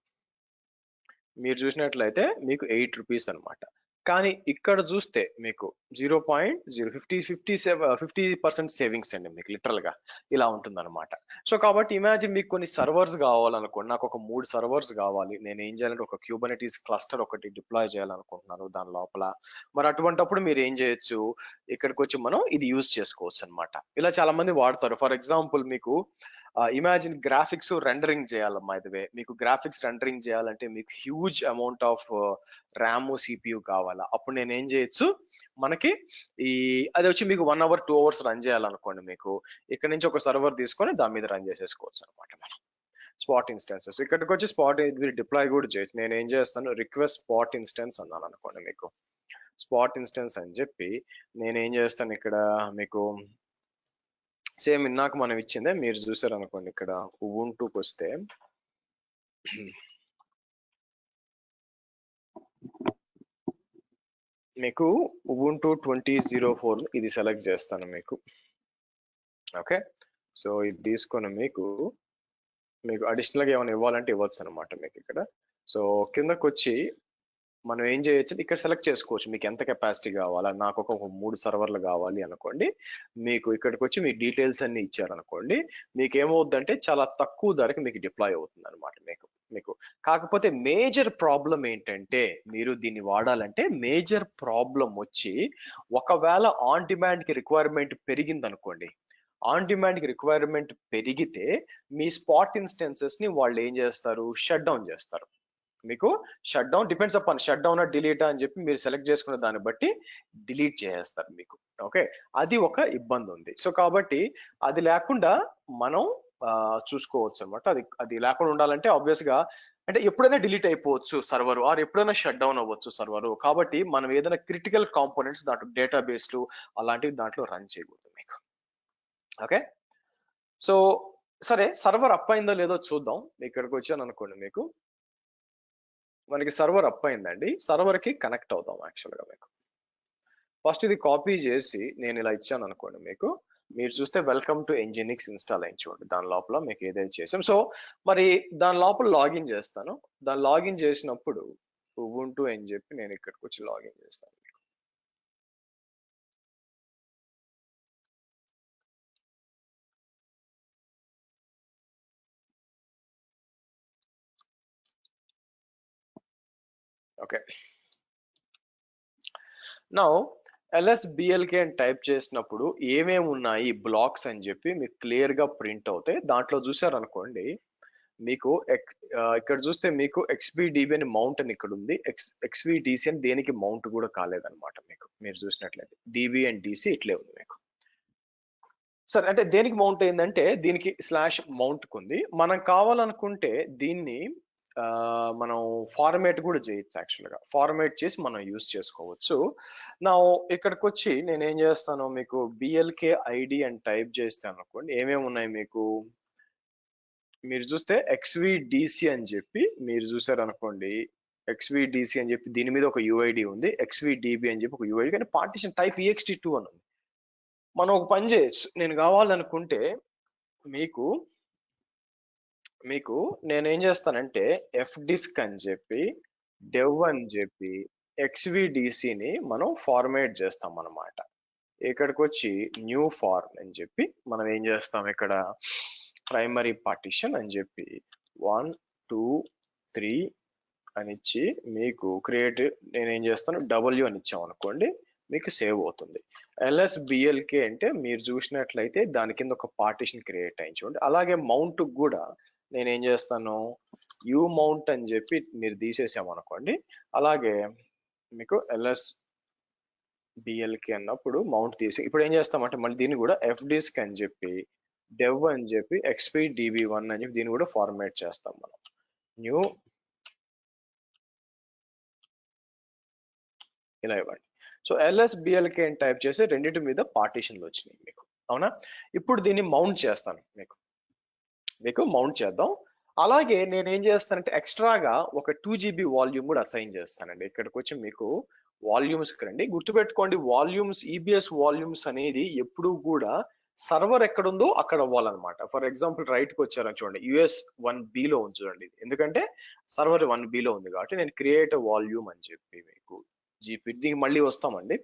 మీరు చూసినట్లయితే మీకు 8 రూపీస్ అనమాట. కానీ ఇక్కడ చూస్తే మీకు 0.050% సేవింగ్స్ అండి మీకు లిటరల్ గా ఇలా ఉంటుంది అనమాట. సో కాబట్టి ఇమాజిన్ మీకు కొన్ని సర్వర్స్ కావాలనుకోండి, నాకు ఒక 3 సర్వర్స్ కావాలి, నేను ఏం చేయాలంటే ఒక క్యూబర్నెటీస్ క్లస్టర్ ఒకటి డిప్లాయ్ చేయాలనుకుంటున్నాను దాని లోపల. మరి అటువంటప్పుడు మీరు ఏం చేయొచ్చు, ఇక్కడికి వచ్చి మనం ఇది యూజ్ చేసుకోవచ్చు అనమాట. ఇలా చాలా మంది వాడతారు. ఫర్ ఎగ్జాంపుల్ మీకు ఇమాజిన్ గ్రాఫిక్స్ రెండరింగ్ చేయాలమ్మా. ఇదివే మీకు గ్రాఫిక్స్ రెండరింగ్ చేయాలంటే మీకు huge amount of RAM CPU కావాలా. అప్పుడు నేను ఏం చేయొచ్చు, మనకి అది వచ్చి మీకు 1 hour 2 hours రన్ చేయాలనుకోండి, మీకు ఇక్కడ నుంచి ఒక సర్వర్ తీసుకొని దాని మీద రన్ చేసేసుకోవచ్చు అనమాట మనం. స్పాట్ ఇన్స్టెన్సెస్ ఇక్కడికి వచ్చి స్పాట్ మీరు డిప్లాయ్ కూడా చేయొచ్చు. నేను ఏం చేస్తాను, రిక్వెస్ట్ స్పాట్ ఇన్స్టెన్స్ అన్నాను అనుకోండి. మీకు స్పాట్ ఇన్స్టెన్స్ అని చెప్పి నేను ఏం చేస్తాను, ఇక్కడ మీకు సేమ్ ఇందాక మనం ఇచ్చిందే మీరు చూసారు అనుకోండి. ఇక్కడ ఉబుంటుకి వస్తే మీకు ఉబుంటు 20.04 ఇది సెలెక్ట్ చేస్తాను మీకు. ఓకే, సో ఇది తీసుకొని మీకు అడిషనల్ గా ఏమైనా ఇవ్వాలంటే ఇవ్వచ్చు అనమాట మీకు ఇక్కడ. సో కిందకు వచ్చి మనం ఏం చేయొచ్చు, ఇక్కడ సెలెక్ట్ చేసుకోవచ్చు మీకు ఎంత కెపాసిటీ కావాలా. నాకు ఒక 3 సర్వర్లు కావాలి అనుకోండి. మీకు ఇక్కడికి వచ్చి మీ డీటెయిల్స్ అన్ని ఇచ్చారనుకోండి, మీకు ఏమవుతుందంటే చాలా తక్కువ ధరకి మీకు డిప్లాయ్ అవుతుంది అనమాట మీకు. కాకపోతే మేజర్ ప్రాబ్లం ఏంటంటే, మీరు దీన్ని వాడాలంటే మేజర్ ప్రాబ్లం వచ్చి ఒకవేళ ఆన్ డిమాండ్ కి రిక్వైర్మెంట్ పెరిగింది అనుకోండి, ఆన్ డిమాండ్ కి రిక్వైర్మెంట్ పెరిగితే మీ స్పాట్ ఇన్స్టెన్సెస్ ని వాళ్ళు ఏం చేస్తారు, షట్ డౌన్ చేస్తారు. మీకు shut down depends upon shut down delete అని చెప్పి మీరు సెలెక్ట్ చేసుకున్న దాన్ని బట్టి డిలీట్ చేసేస్తారు మీకు. ఓకే, అది ఒక ఇబ్బంది ఉంది. సో కాబట్టి అది లేకుండా మనం చూసుకోవచ్చు అనమాట. అది లేకుండా ఉండాలంటే ఆబ్వియస్ గా అంటే ఎప్పుడైనా డిలీట్ అయిపోవచ్చు సర్వర్, ఆర్ ఎప్పుడైనా షట్ డౌన్ అవ్వచ్చు సర్వర్. కాబట్టి మనం ఏదైనా క్రిటికల్ కాంపోనెంట్స్ దాంట్లో డేటాబేస్లు అలాంటివి దాంట్లో రన్ చేయకూడదు మీకు. ఓకే, సో సరే, సర్వర్ అప్ అయిందో లేదో చూద్దాం. ఇక్కడికి వచ్చాను అనుకోండి, మీకు మనకి సర్వర్ అప్ అయిందండి. సర్వర్ కి కనెక్ట్ అవుదాం యాక్చువల్ గా. మీకు ఫస్ట్ ఇది కాపీ చేసి నేను ఇలా ఇచ్చాను అనుకోండి, మీకు మీరు చూస్తే వెల్కమ్ టు ఎంజినిక్స్ ఇన్స్టాల్ అయింది చూడండి. దాని లోపల మీకు ఏదైతే చేసాం, సో మరి దాని లోపల లాగిన్ చేస్తాను. దాని లాగిన్ చేసినప్పుడు ఉబుంటు అని చెప్పి నేను ఇక్కడికి వచ్చి లాగిన్ చేస్తాను. ఓకే, నౌ LSBLK అని టైప్ చేసినప్పుడు ఏమేమి ఉన్నాయి బ్లాక్స్ అని చెప్పి మీకు క్లియర్ గా ప్రింట్ అవుతాయి. దాంట్లో చూసారనుకోండి, మీకు ఇక్కడ చూస్తే మీకు XBDB అని మౌంట్ అని ఇక్కడ ఉంది. XVDC అని దేనికి మౌంట్ కూడా కాలేదన్నమాట. మీకు మీరు చూసినట్లయితే DB అండ్ DC ఇట్లే ఉంది మీకు. సరే, అంటే దేనికి మౌంట్ అయిందంటే దీనికి స్లాష్ మౌంట్ ఉంది. మనం కావాలనుకుంటే దీన్ని మనం ఫార్మేట్ కూడా చేయొచ్చు. యాక్చువల్గా ఫార్మేట్ చేసి మనం యూజ్ చేసుకోవచ్చు. నా ఇక్కడికి వచ్చి నేను ఏం చేస్తాను, మీకు BLK ID అని టైప్ చేస్తాను అనుకోండి, ఏమేమి ఉన్నాయి మీకు మీరు చూస్తే XVDC అని చెప్పి మీరు చూసారు అనుకోండి. XVDC అని చెప్పి దీని మీద ఒక UID ఉంది. XVDB అని చెప్పి ఒక UID, కానీ పార్టిషన్ టైప్ ext2 అని ఉంది. మనం ఒక పని చేయొచ్చు. నేను కావాలనుకుంటే మీకు మీకు నేను ఏం చేస్తానంటే fdisk అని చెప్పి dev అని చెప్పి XVDCని మనం ఫార్మేట్ చేస్తాం అన్నమాట. ఇక్కడికి వచ్చి న్యూ ఫార్మ్ అని చెప్పి మనం ఏం చేస్తాం, ఇక్కడ ప్రైమరీ పార్టిషన్ అని చెప్పి 1 2 3 అని ఇచ్చి మీకు క్రియేట్ నేను ఏం చేస్తాను W అని ఇచ్చాం అనుకోండి, మీకు సేవ్ అవుతుంది. LSBLK అంటే మీరు చూసినట్లయితే దాని కింద ఒక పార్టిషన్ క్రియేట్ అయ్యి చూడండి. అలాగే మౌంట్ కూడా నేను ఏం చేస్తాను, యూ మౌంట్ అని చెప్పి మీరు తీసేసామనుకోండి, అలాగే మీకు LSBLK అన్నప్పుడు మౌంట్ తీసి ఇప్పుడు ఏం చేస్తామంటే మళ్ళీ దీన్ని కూడా fdisk అని చెప్పి dev అని చెప్పి XPDB1 అని చెప్పి దీన్ని కూడా ఫార్మాట్ చేస్తాం మనం. న్యూ ఇలా ఇవ్వండి. సో LSBLK అని టైప్ చేసి రెండింటి మీద పార్టిషన్లు వచ్చినాయి మీకు. అవునా, ఇప్పుడు దీన్ని మౌంట్ చేస్తాను. మీకు మౌంట్ చేద్దాం. అలాగే నేను ఏం చేస్తానంటే ఎక్స్ట్రాగా ఒక 2GB వాల్యూమ్ కూడా అసైన్ చేస్తానండి. ఇక్కడికి వచ్చి మీకు వాల్యూమ్స్ రండి. గుర్తుపెట్టుకోండి, వాల్యూమ్స్ EBS వాల్యూమ్స్ అనేది ఎప్పుడు కూడా సర్వర్ ఎక్కడుందో అక్కడ అవ్వాలన్నమాట. ఫర్ ఎగ్జాంపుల్ రైట్కి వచ్చారని చూడండి, US1B లో ఉంది చూడండి. ఎందుకంటే సర్వర్ 1Bలో ఉంది కాబట్టి నేను క్రియేట్ వాల్యూమ్ అని చెప్పి మీకు GP దీనికి మళ్ళీ వస్తామండి.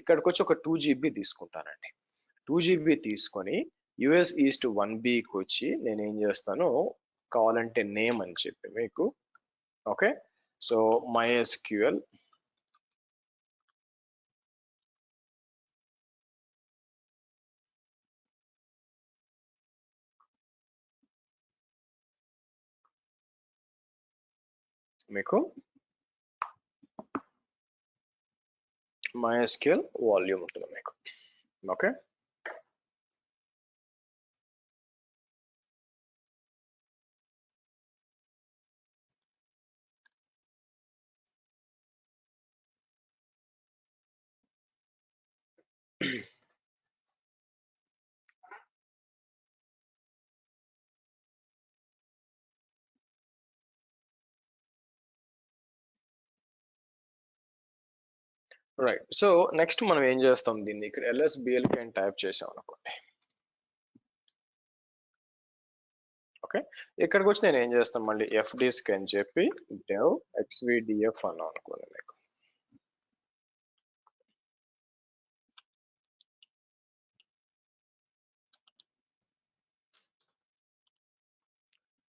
ఇక్కడికి వచ్చి ఒక 2GB తీసుకుంటానండి. 2GB తీసుకొని US ఈస్ట్ 1Bకి వచ్చి నేను ఏం చేస్తాను, కావాలంటే నేమ్ అని చెప్పి మీకు ఓకే, సో MySQL మీకు MySQL వాల్యూమ్ ఉంటుంది మీకు. Okay, right. సో నెక్స్ట్ మనం ఏం చేస్తాం, దీన్ని ఇక్కడ LSBLK అని టైప్ చేసాం అనుకోండి. ఓకే, ఇక్కడికి వచ్చి నేను ఏం చేస్తాను, మళ్ళీ fdisk అని చెప్పి dev xvdf అన్నాం అనుకోండి. మీకు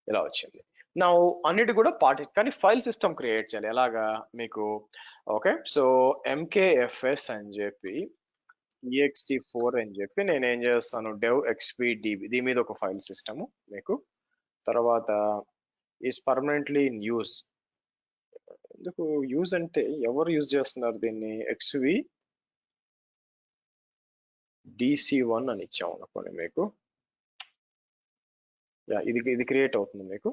ఇలా వచ్చింది. నా అన్నిటి కూడా కానీ ఫైల్ సిస్టమ్ క్రియేట్ చేయాలి. ఎలాగా మీకు ఓకే, సో MKFS అని చెప్పి ext4 అని చెప్పి నేను ఏం చేస్తాను, dev xpdb దీని మీద ఒక ఫైల్ సిస్టమ్ మీకు. తర్వాత ఈస్ పర్మనెంట్లీ ఇన్ యూస్ ఎందుకు యూజ్ అంటే ఎవరు యూజ్ చేస్తున్నారు దీన్ని? XV DC1 అని ఇచ్చాము అనుకోండి మీకు. ఇది క్రియేట్ అవుతుంది మీకు.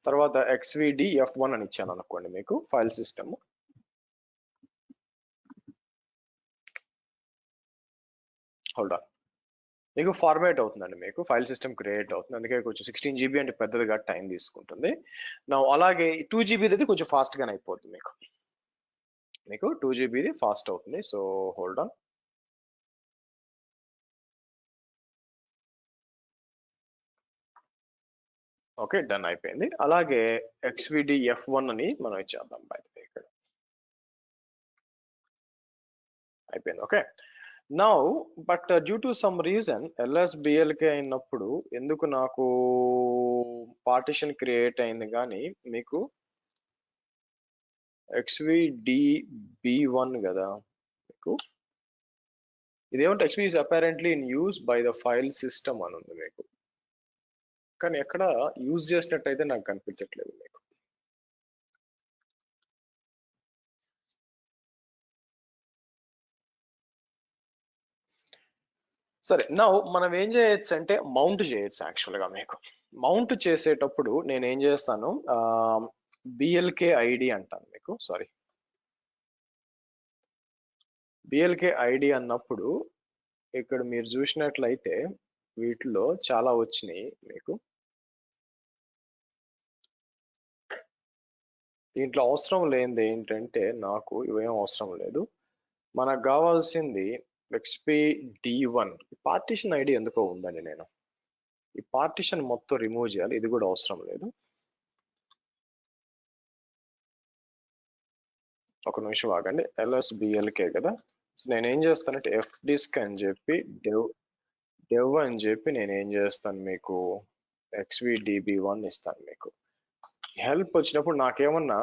తర్వాత XVDF1 అని ఇచ్చాను అనుకోండి మీకు ఫైల్ సిస్టమ్. హోల్డ్ ఆన్, మీకు ఫార్మాట్ అవుతుందండి, మీకు ఫైల్ సిస్టమ్ క్రియేట్ అవుతుంది. అందుకే కొంచెం 16 GB అంటే పెద్దదిగా టైం తీసుకుంటుంది. నా అలాగే 2 GB అయితే కొంచెం ఫాస్ట్ గానే అయిపోతుంది మీకు 2 GB ఫాస్ట్ అవుతుంది. So hold on. Okay, done అయిపోయింది. అలాగే XVDF1 అని మనం ఇచ్చేద్దాం బై ద వే ఇక్కడ. అయిపోయింది. Okay, now but due to some reason LSBLK అయినప్పుడు ఎందుకు నాకు పార్టిషన్ క్రియేట్ అయింది కానీ మీకు XVDB1 కదా మీకు. ఇదేమంటే XV is apparently in use by the file system అని ఉంది మీకు, కానీ ఎక్కడ యూజ్ చేసినట్టయితే నాకు కనిపించట్లేదు మీకు. సరే, నా మనం ఏం చేయొచ్చు అంటే మౌంట్ చేయొచ్చు యాక్చువల్గా మీకు. మౌంట్ చేసేటప్పుడు నేను ఏం చేస్తాను, BLK ID అంటాను మీకు. సారీ, BLK ID అన్నప్పుడు ఇక్కడ మీరు చూసినట్లయితే వీటిలో చాలా వచ్చినాయి మీకు. దీంట్లో అవసరం లేనిది ఏంటంటే నాకు ఇవేం అవసరం లేదు. మనకు కావాల్సింది XPD1 పార్టిషన్ ఐడి ఎందుకో ఉందండి. నేను ఈ పార్టిషన్ మొత్తం రిమూవ్ చేయాలి, ఇది కూడా అవసరం లేదు. ఒక నిమిషం ఆగండి. LSBLK కదా, సో నేను ఏం చేస్తానంటే fdisk అని చెప్పి dev అని చెప్పి నేను ఏం చేస్తాను మీకు XVDB1 ఇస్తాను మీకు. హెల్ప్ వచ్చినప్పుడు నాకేమన్నా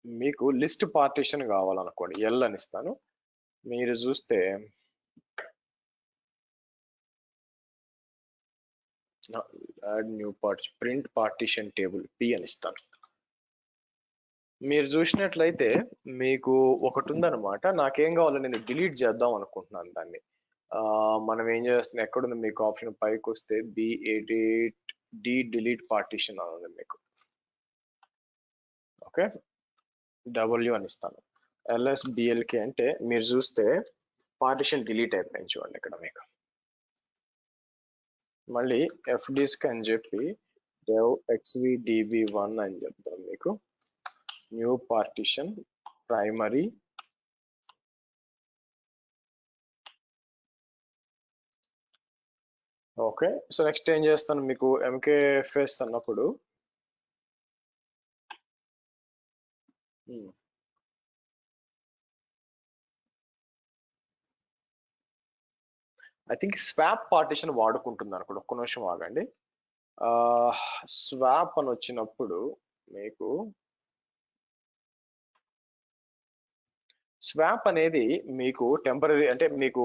మీకు లిస్ట్ పార్టిషన్ కావాలనుకోండి L అని ఇస్తాను. మీరు చూస్తే add new print partition table P అని ఇస్తాను. మీరు చూసినట్లయితే మీకు ఒకటి ఉందన్నమాట. నాకేం కావాలో నేను డిలీట్ చేద్దాం అనుకుంటున్నాను దాన్ని. మనం ఏం చేస్తున్నాం, ఎక్కడుంది మీకు ఆప్షన్ పైకి వస్తే delete పార్టిషన్ అని ఉంది మీకు. ఓకే, W అని ఇస్తాను. LSBLK అంటే మీరు చూస్తే పార్టిషన్ డిలీట్ అయిపోయింది చూడండి ఇక్కడ మీకు. మళ్ళీ fdisk అని చెప్పి dev XVDB1 అని చెప్తాం మీకు. New partition primary okay. So next ఏం చేస్తాను మీకు MKFS అన్నప్పుడు ఐ థింక్ స్వాప్ పార్టిషన్ వాడుకుంటుంది అనుకోండి. ఒక్క నిమిషం ఆగండి. స్వాప్ అని వచ్చినప్పుడు మీకు స్వాప్ అనేది మీకు టెంపరీ అంటే మీకు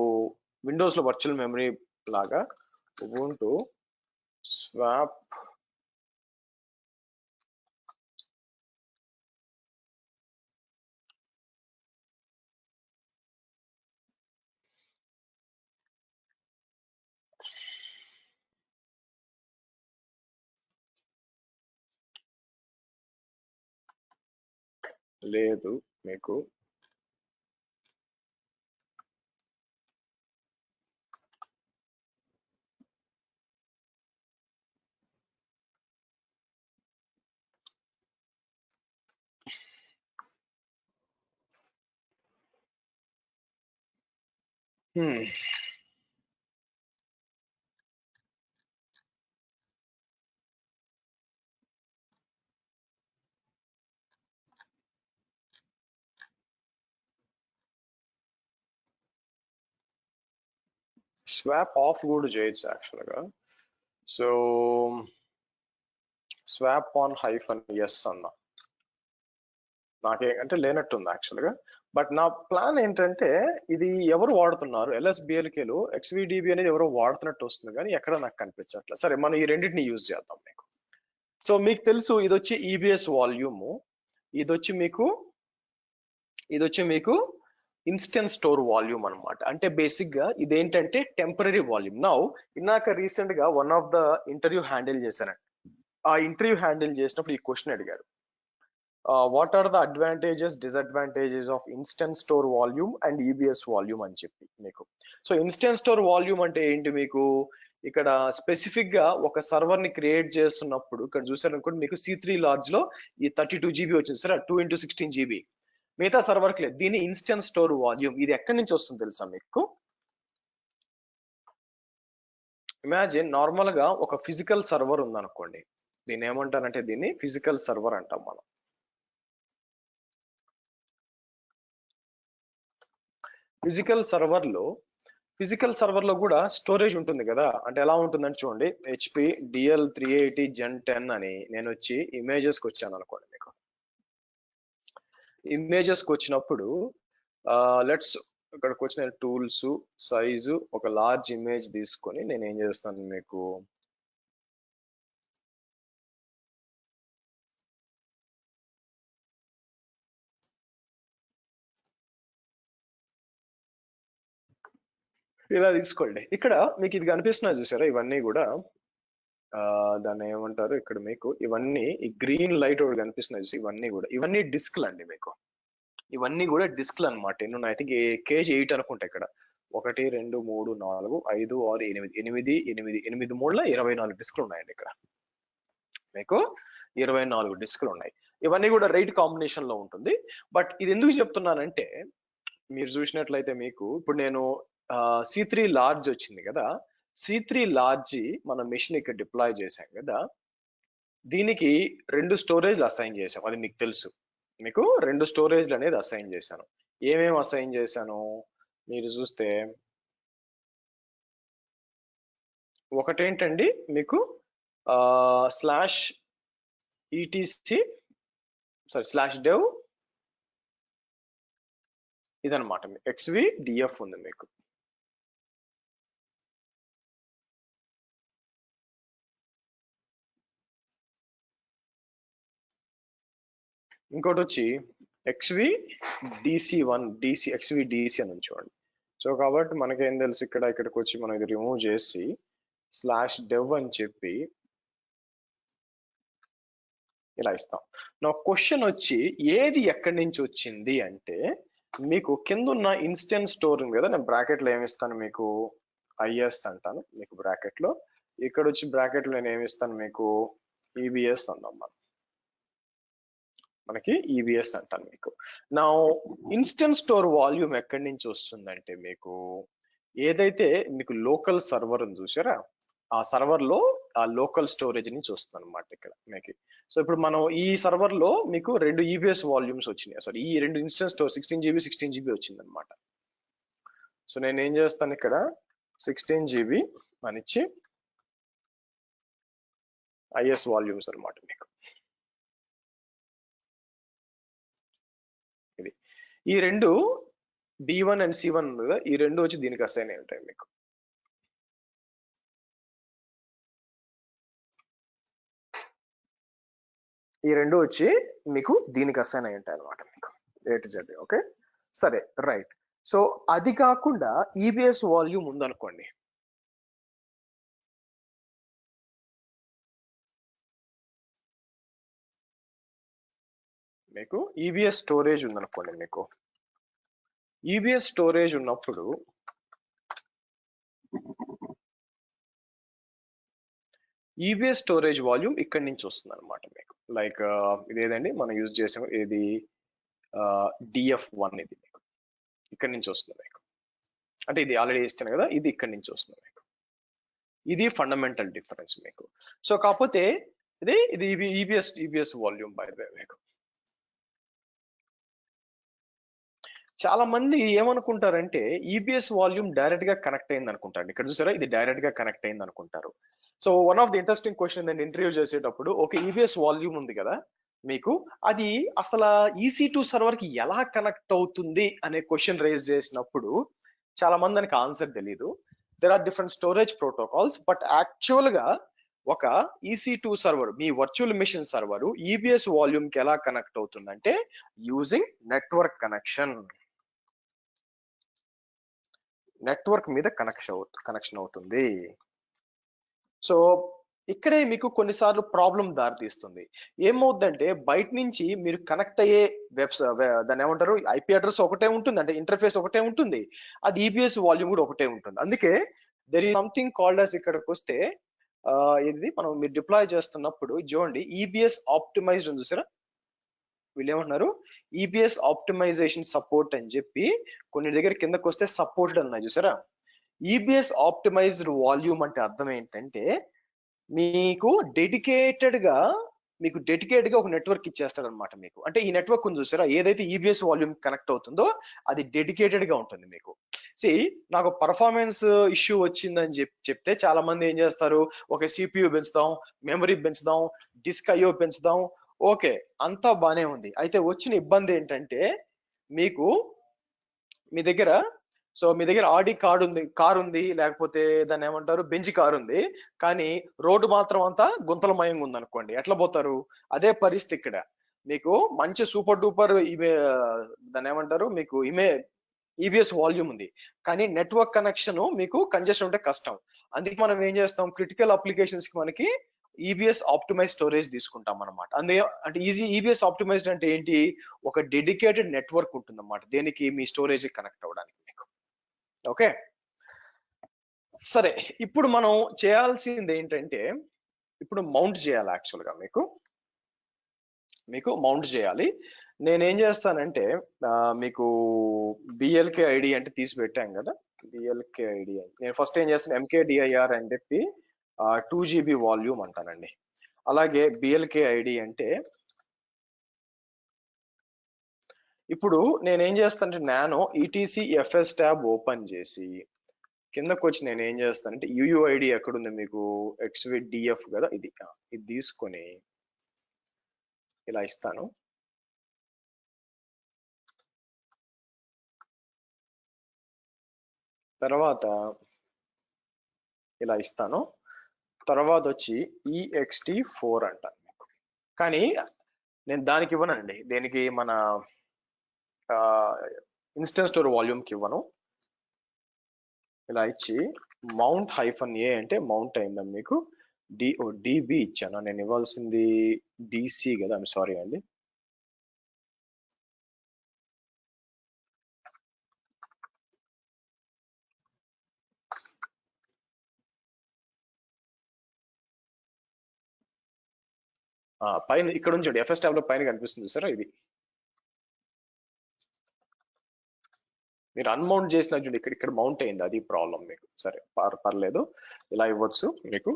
విండోస్ లో వర్చువల్ మెమరీ లాగా ubuntu స్వాప్ లేదు మీకు. స్వాప్ ఆఫ్ కూడా చేయొచ్చు యాక్చువల్గా. సో స్వాప్ ఆన్ -s అన్న నాకేంటే లేనట్టుంది యాక్చువల్గా. బట్ నా ప్లాన్ ఏంటంటే ఇది ఎవరు వాడుతున్నారు LSBLKలో XVDB అనేది ఎవరో వాడుతున్నట్టు వస్తుంది కానీ ఎక్కడ నాకు కనిపించట్లేదు. సరే, మనం ఈ రెండింటిని యూజ్ చేద్దాం మీకు. సో మీకు తెలుసు ఇది వచ్చి ఈబిఎస్ వాల్యూమ్, ఇది వచ్చి మీకు ఇన్స్టెంట్ స్టోర్ వాల్యూమ్ అన్నమాట. అంటే బేసిక్ గా ఇదేంటంటే టెంపరీ వాల్యూమ్. నౌ ఇన్నాక రీసెంట్ గా one of the interview handle చేశానండి. ఆ ఇంటర్వ్యూ హ్యాండిల్ చేసినప్పుడు ఈ క్వశ్చన్ అడిగారు, what are the advantages disadvantages of instant store volume and EBS volume అని చెప్పి మీకు. సో ఇన్స్టెంట్ స్టోర్ వాల్యూమ్ అంటే ఏంటి, మీకు ఇక్కడ స్పెసిఫిక్ గా ఒక సర్వర్ ని క్రియేట్ చేస్తున్నప్పుడు ఇక్కడ చూసారనుకోండి మీకు C3 లార్జ్ లో ఈ 32 GB వచ్చింది సరే, 2 × 16 GB. మిగతా సర్వర్ కి లేదు. దీని ఇన్స్టెంట్ స్టోర్ వాల్యూమ్. ఇది ఎక్కడి నుంచి వస్తుంది తెలుసా మీకు? ఇమాజిన్ నార్మల్ గా ఒక ఫిజికల్ సర్వర్ ఉందనుకోండి, దీన్ని ఏమంటారంటే దీన్ని ఫిజికల్ సర్వర్ అంటాం మనం. ఫిజికల్ సర్వర్ లో కూడా స్టోరేజ్ ఉంటుంది కదా. అంటే ఎలా ఉంటుందని చూడండి, HP DL380 Gen 10 అని నేను వచ్చి ఇమేజెస్ కి వచ్చాను అనుకోండి. మీకు ఇమేజెస్ కి వచ్చినప్పుడు లెట్స్ ఇక్కడికి వచ్చిన టూల్స్ సైజు ఒక లార్జ్ ఇమేజ్ తీసుకొని నేను ఏం చేస్తాను మీకు, ఇలా తీసుకోండి. ఇక్కడ మీకు ఇది కనిపిస్తున్నాయి చూసారా, ఇవన్నీ కూడా దాన్ని ఏమంటారు ఇక్కడ మీకు, ఇవన్నీ ఈ గ్రీన్ లైట్ ఒకటి కనిపిస్తున్నాయి చూసి, ఇవన్నీ డిస్క్లు అండి. మీకు ఇవన్నీ కూడా డిస్క్లు అనమాట. ఎన్ని ఐ థింక్ కేజ్ 8 అనుకుంటా. ఇక్కడ 1 2 3 4 5 6 8 3 24 డిస్క్లు ఉన్నాయండి. ఇక్కడ మీకు 24 డిస్క్లు ఉన్నాయి. ఇవన్నీ కూడా రైట్ కాంబినేషన్ లో ఉంటుంది. బట్ ఇది ఎందుకు చెప్తున్నానంటే, మీరు చూసినట్లయితే మీకు ఇప్పుడు నేను C3 లార్జ్ వచ్చింది కదా, C3 లార్జ్ మన మెషిన్ ఇక్కడ డిప్లాయ్ చేశాం కదా, దీనికి 2 స్టోరేజ్లు అసైన్ చేసాం. అది మీకు తెలుసు. మీకు 2 స్టోరేజ్లు అనేది అసైన్ చేశాను. ఏమేమి అసైన్ చేశాను మీరు చూస్తే, ఒకటేంటండి మీకు /dev ఇదనమాట. XVDF ఉంది మీకు. ఇంకోటి వచ్చి XVDC1 XVDC అని చూడండి. సో కాబట్టి మనకేం తెలుసు, ఇక్కడికి వచ్చి మనం ఇది రిమూవ్ చేసి /dev అని చెప్పి ఇలా ఇస్తాం. నా క్వశ్చన్ వచ్చి ఏది ఎక్కడి నుంచి వచ్చింది అంటే, మీకు కింద ఉన్న ఇన్స్టెంట్ స్టోర్ ఉంది కదా, నేను బ్రాకెట్ లో ఏమిస్తాను మీకు IS అంటాను మీకు బ్రాకెట్ లో. ఇక్కడ వచ్చి బ్రాకెట్ లో నేను ఏమిస్తాను మీకు EBS అందాం. మనకి EBS అంటాను మీకు. నా ఇన్స్టెంట్ స్టోర్ వాల్యూమ్ ఎక్కడి నుంచి వస్తుందంటే, మీకు ఏదైతే మీకు లోకల్ సర్వర్ ఉంది చూసారా, ఆ సర్వర్ లో ఆ లోకల్ స్టోరేజ్ నుంచి వస్తుంది అనమాట ఇక్కడ మీకు. సో ఇప్పుడు మనం ఈ సర్వర్ లో మీకు 2 EBS వాల్యూమ్స్ వచ్చినాయి. సారీ, ఈ 2 ఇన్స్టెంట్ స్టోర్ 16 GB వచ్చింది అనమాట. సో నేను ఏం చేస్తాను, ఇక్కడ 16 GB అనిచ్చి IS వాల్యూమ్స్ అనమాట మీకు. ఇది ఈ 2 D1 అండ్ C1 ఉంది, ఈ 2 వచ్చి దీనికి అసైన్ అయి ఉంటాయి మీకు. ఈ 2 వచ్చి మీకు దీనికి అసైన్ అయి ఉంటాయి అనమాట మీకు A to Z. ఓకే సరే రైట్. సో అది కాకుండా EBS వాల్యూమ్ ఉందనుకోండి, మీకు EBS స్టోరేజ్ ఉందనుకోండి, మీకు EBS స్టోరేజ్ ఉన్నప్పుడు EBS స్టోరేజ్ వాల్యూమ్ ఇక్కడి నుంచి వస్తుంది అనమాట మీకు. లైక్ ఇదేదండి మనం యూజ్ చేసాము, ఇది DF1 ఇది మీకు ఇక్కడి నుంచి వస్తుంది మీకు. అంటే ఇది ఆల్రెడీ ఇస్తాను కదా, ఇది ఇక్కడి నుంచి వస్తుంది మీకు. ఇది ఫండమెంటల్ డిఫరెన్స్ మీకు. సో కాకపోతే ఇది EBS volume by the way మీకు. చాలా మంది ఏమనుకుంటారంటే EBS వాల్యూమ్ డైరెక్ట్ గా కనెక్ట్ అయింది అనుకుంటారు. ఇక్కడ చూసారా, ఇది డైరెక్ట్ గా కనెక్ట్ అయింది అనుకుంటారు. So one of the interesting question నేను ఇంటర్వ్యూ చేసేటప్పుడు, ఒక EBS వాల్యూమ్ ఉంది కదా మీకు, అది అసలు EC2 సర్వర్ కి ఎలా కనెక్ట్ అవుతుంది అనే క్వశ్చన్ రేజ్ చేసినప్పుడు చాలా మంది దానికి ఆన్సర్ తెలియదు. There are different storage protocols, but actual గా ఒక EC2 సర్వర్, మీ virtual machine server EBS volume కి ఎలా కనెక్ట్ అవుతుందంటే యూజింగ్ నెట్వర్క్ కనెక్షన్. నెట్వర్క్ మీద కనెక్షన్ అవుతుంది. సో ఇక్కడే మీకు కొన్నిసార్లు ప్రాబ్లం దారితీస్తుంది. ఏమవుతుందంటే బయట నుంచి మీరు కనెక్ట్ అయ్యే దాన్ని ఏమంటారు, IP అడ్రస్ ఒకటే ఉంటుంది, అంటే ఇంటర్ఫేస్ ఒకటే ఉంటుంది, అది EBS వాల్యూమ్ కూడా ఒకటే ఉంటుంది. అందుకే దెర్ ఈస్ సంథింగ్ కాల్డ్ అస్, ఇక్కడికి వస్తే ఇది మనం మీరు డిప్లాయ్ చేస్తున్నప్పుడు చూడండి, EBS ఆప్టిమైజ్డ్ ఉంది చూసారా, వీళ్ళు ఏమంటున్నారు EBS ఆప్టిమైజేషన్ సపోర్ట్ అని చెప్పి కొన్ని దగ్గర కిందకు వస్తే సపోర్టెడ్ ఉన్నాయి చూసారా. EBS ఆప్టిమైజ్డ్ వాల్యూమ్ అంటే అర్థం ఏంటంటే మీకు డెడికేటెడ్ గా ఒక నెట్వర్క్ ఇచ్చేస్తాడు అనమాట మీకు. అంటే ఈ నెట్వర్క్ ఉంది చూసారా, ఏదైతే EBS వాల్యూమ్ కనెక్ట్ అవుతుందో అది డెడికేటెడ్ గా ఉంటుంది మీకు. నాకు పర్ఫార్మెన్స్ ఇష్యూ వచ్చిందని చెప్తే చాలా మంది ఏం చేస్తారు, ఒక CPU పెంచుదాం, మెమరీ పెంచుదాం, డిస్క్ IO పెంచుదాం, ఓకే అంతా బానే ఉంది. అయితే వచ్చిన ఇబ్బంది ఏంటంటే మీకు మీ దగ్గర ఆడి కార్ ఉంది, లేకపోతే దాన్ని ఏమంటారు బెంజ్ కార్ ఉంది, కానీ రోడ్డు మాత్రం అంతా గుంతలమయంగా ఉంది అనుకోండి, ఎట్లా పోతారు? అదే పరిస్థితి ఇక్కడ. మీకు మంచి సూపర్ డూపర్ దాన్ని ఏమంటారు మీకు EBS వాల్యూమ్ ఉంది, కానీ నెట్వర్క్ కనెక్షన్ మీకు కంజెషన్ ఉంటే కష్టం. అందుకే మనం ఏం చేస్తాం, క్రిటికల్ అప్లికేషన్స్ కి మనకి EBS ఆప్టిమైజ్ స్టోరేజ్ తీసుకుంటాం అనమాట. అంటే EBS ఆప్టిమైజ్డ్ అంటే ఏంటి, ఒక డెడికేటెడ్ నెట్వర్క్ ఉంటుంది అన్నమాట, దేనికి మీ స్టోరేజ్ కనెక్ట్ అవ్వడానికి మీకు. ఓకే సరే, ఇప్పుడు మనం చేయాల్సింది ఏంటంటే ఇప్పుడు మౌంట్ చేయాలి. యాక్చువల్ గా మీకు మౌంట్ చేయాలి. నేనేం చేస్తానంటే మీకు BLK ID అంటే తీసి పెట్టాం కదా, BLK ID నేను ఫస్ట్ ఏం చేస్తాను, MKDIR అని చెప్పి 2 GB వాల్యూమ్ అంటానండి. అలాగే BLK ID అంటే ఇప్పుడు నేనేం చేస్తానంటే nano ETC FS tab open చేసి కిందకు వచ్చి నేను ఏం చేస్తానంటే UUID ఎక్కడుంది మీకు, XVDF కదా, ఇది తీసుకొని ఇలా ఇస్తాను. తర్వాత ఇలా ఇస్తాను. తర్వాత వచ్చి EXT4 అంటాను మీకు. కానీ నేను దానికి ఇవ్వనండి, దేనికి మన ఇన్స్టెన్స్ స్టోర్ వాల్యూమ్కి ఇవ్వను. ఇలా ఇచ్చి మౌంట్ -A అంటే మౌంట్ అయిందని మీకు DB ఇచ్చాను. నేను ఇవ్వాల్సింది DC కదా, ఐమ్ సారీ అండి. పైన ఇక్కడ ఉంచండి, FS ట్యాబ్ లో పైన కనిపిస్తుంది సార్, ఇది మీరు అన్మౌంట్ చేసిన చూడండి, ఇక్కడ మౌంట్ అయింది, అది ప్రాబ్లం మీకు. సరే పర్లేదు, ఇలా ఇవ్వచ్చు మీకు.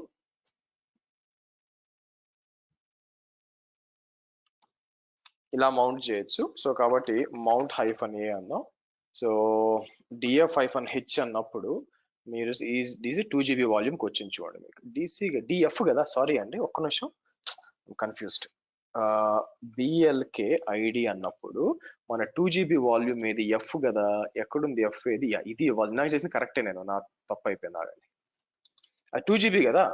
ఇలా మౌంట్ చేయొచ్చు. సో కాబట్టి మౌంట్ -A అన్నాం. సో DF-H అన్నప్పుడు మీరు DC 2 GB వాల్యూమ్కి వచ్చింది చూడండి మీకు. DF కదా, సారీ అండి, ఒక్క నిమిషం కన్ఫ్యూజ్డ్. BLK ID అన్నప్పుడు మన 2 GB వాల్యూమ్ ఏది, F కదా, ఎక్కడుంది F ఏది, ఇది నాకు చేసింది కరెక్టే, నా తప్పు అయిపోయింది, ఆగండి. అది 2 GB కదా.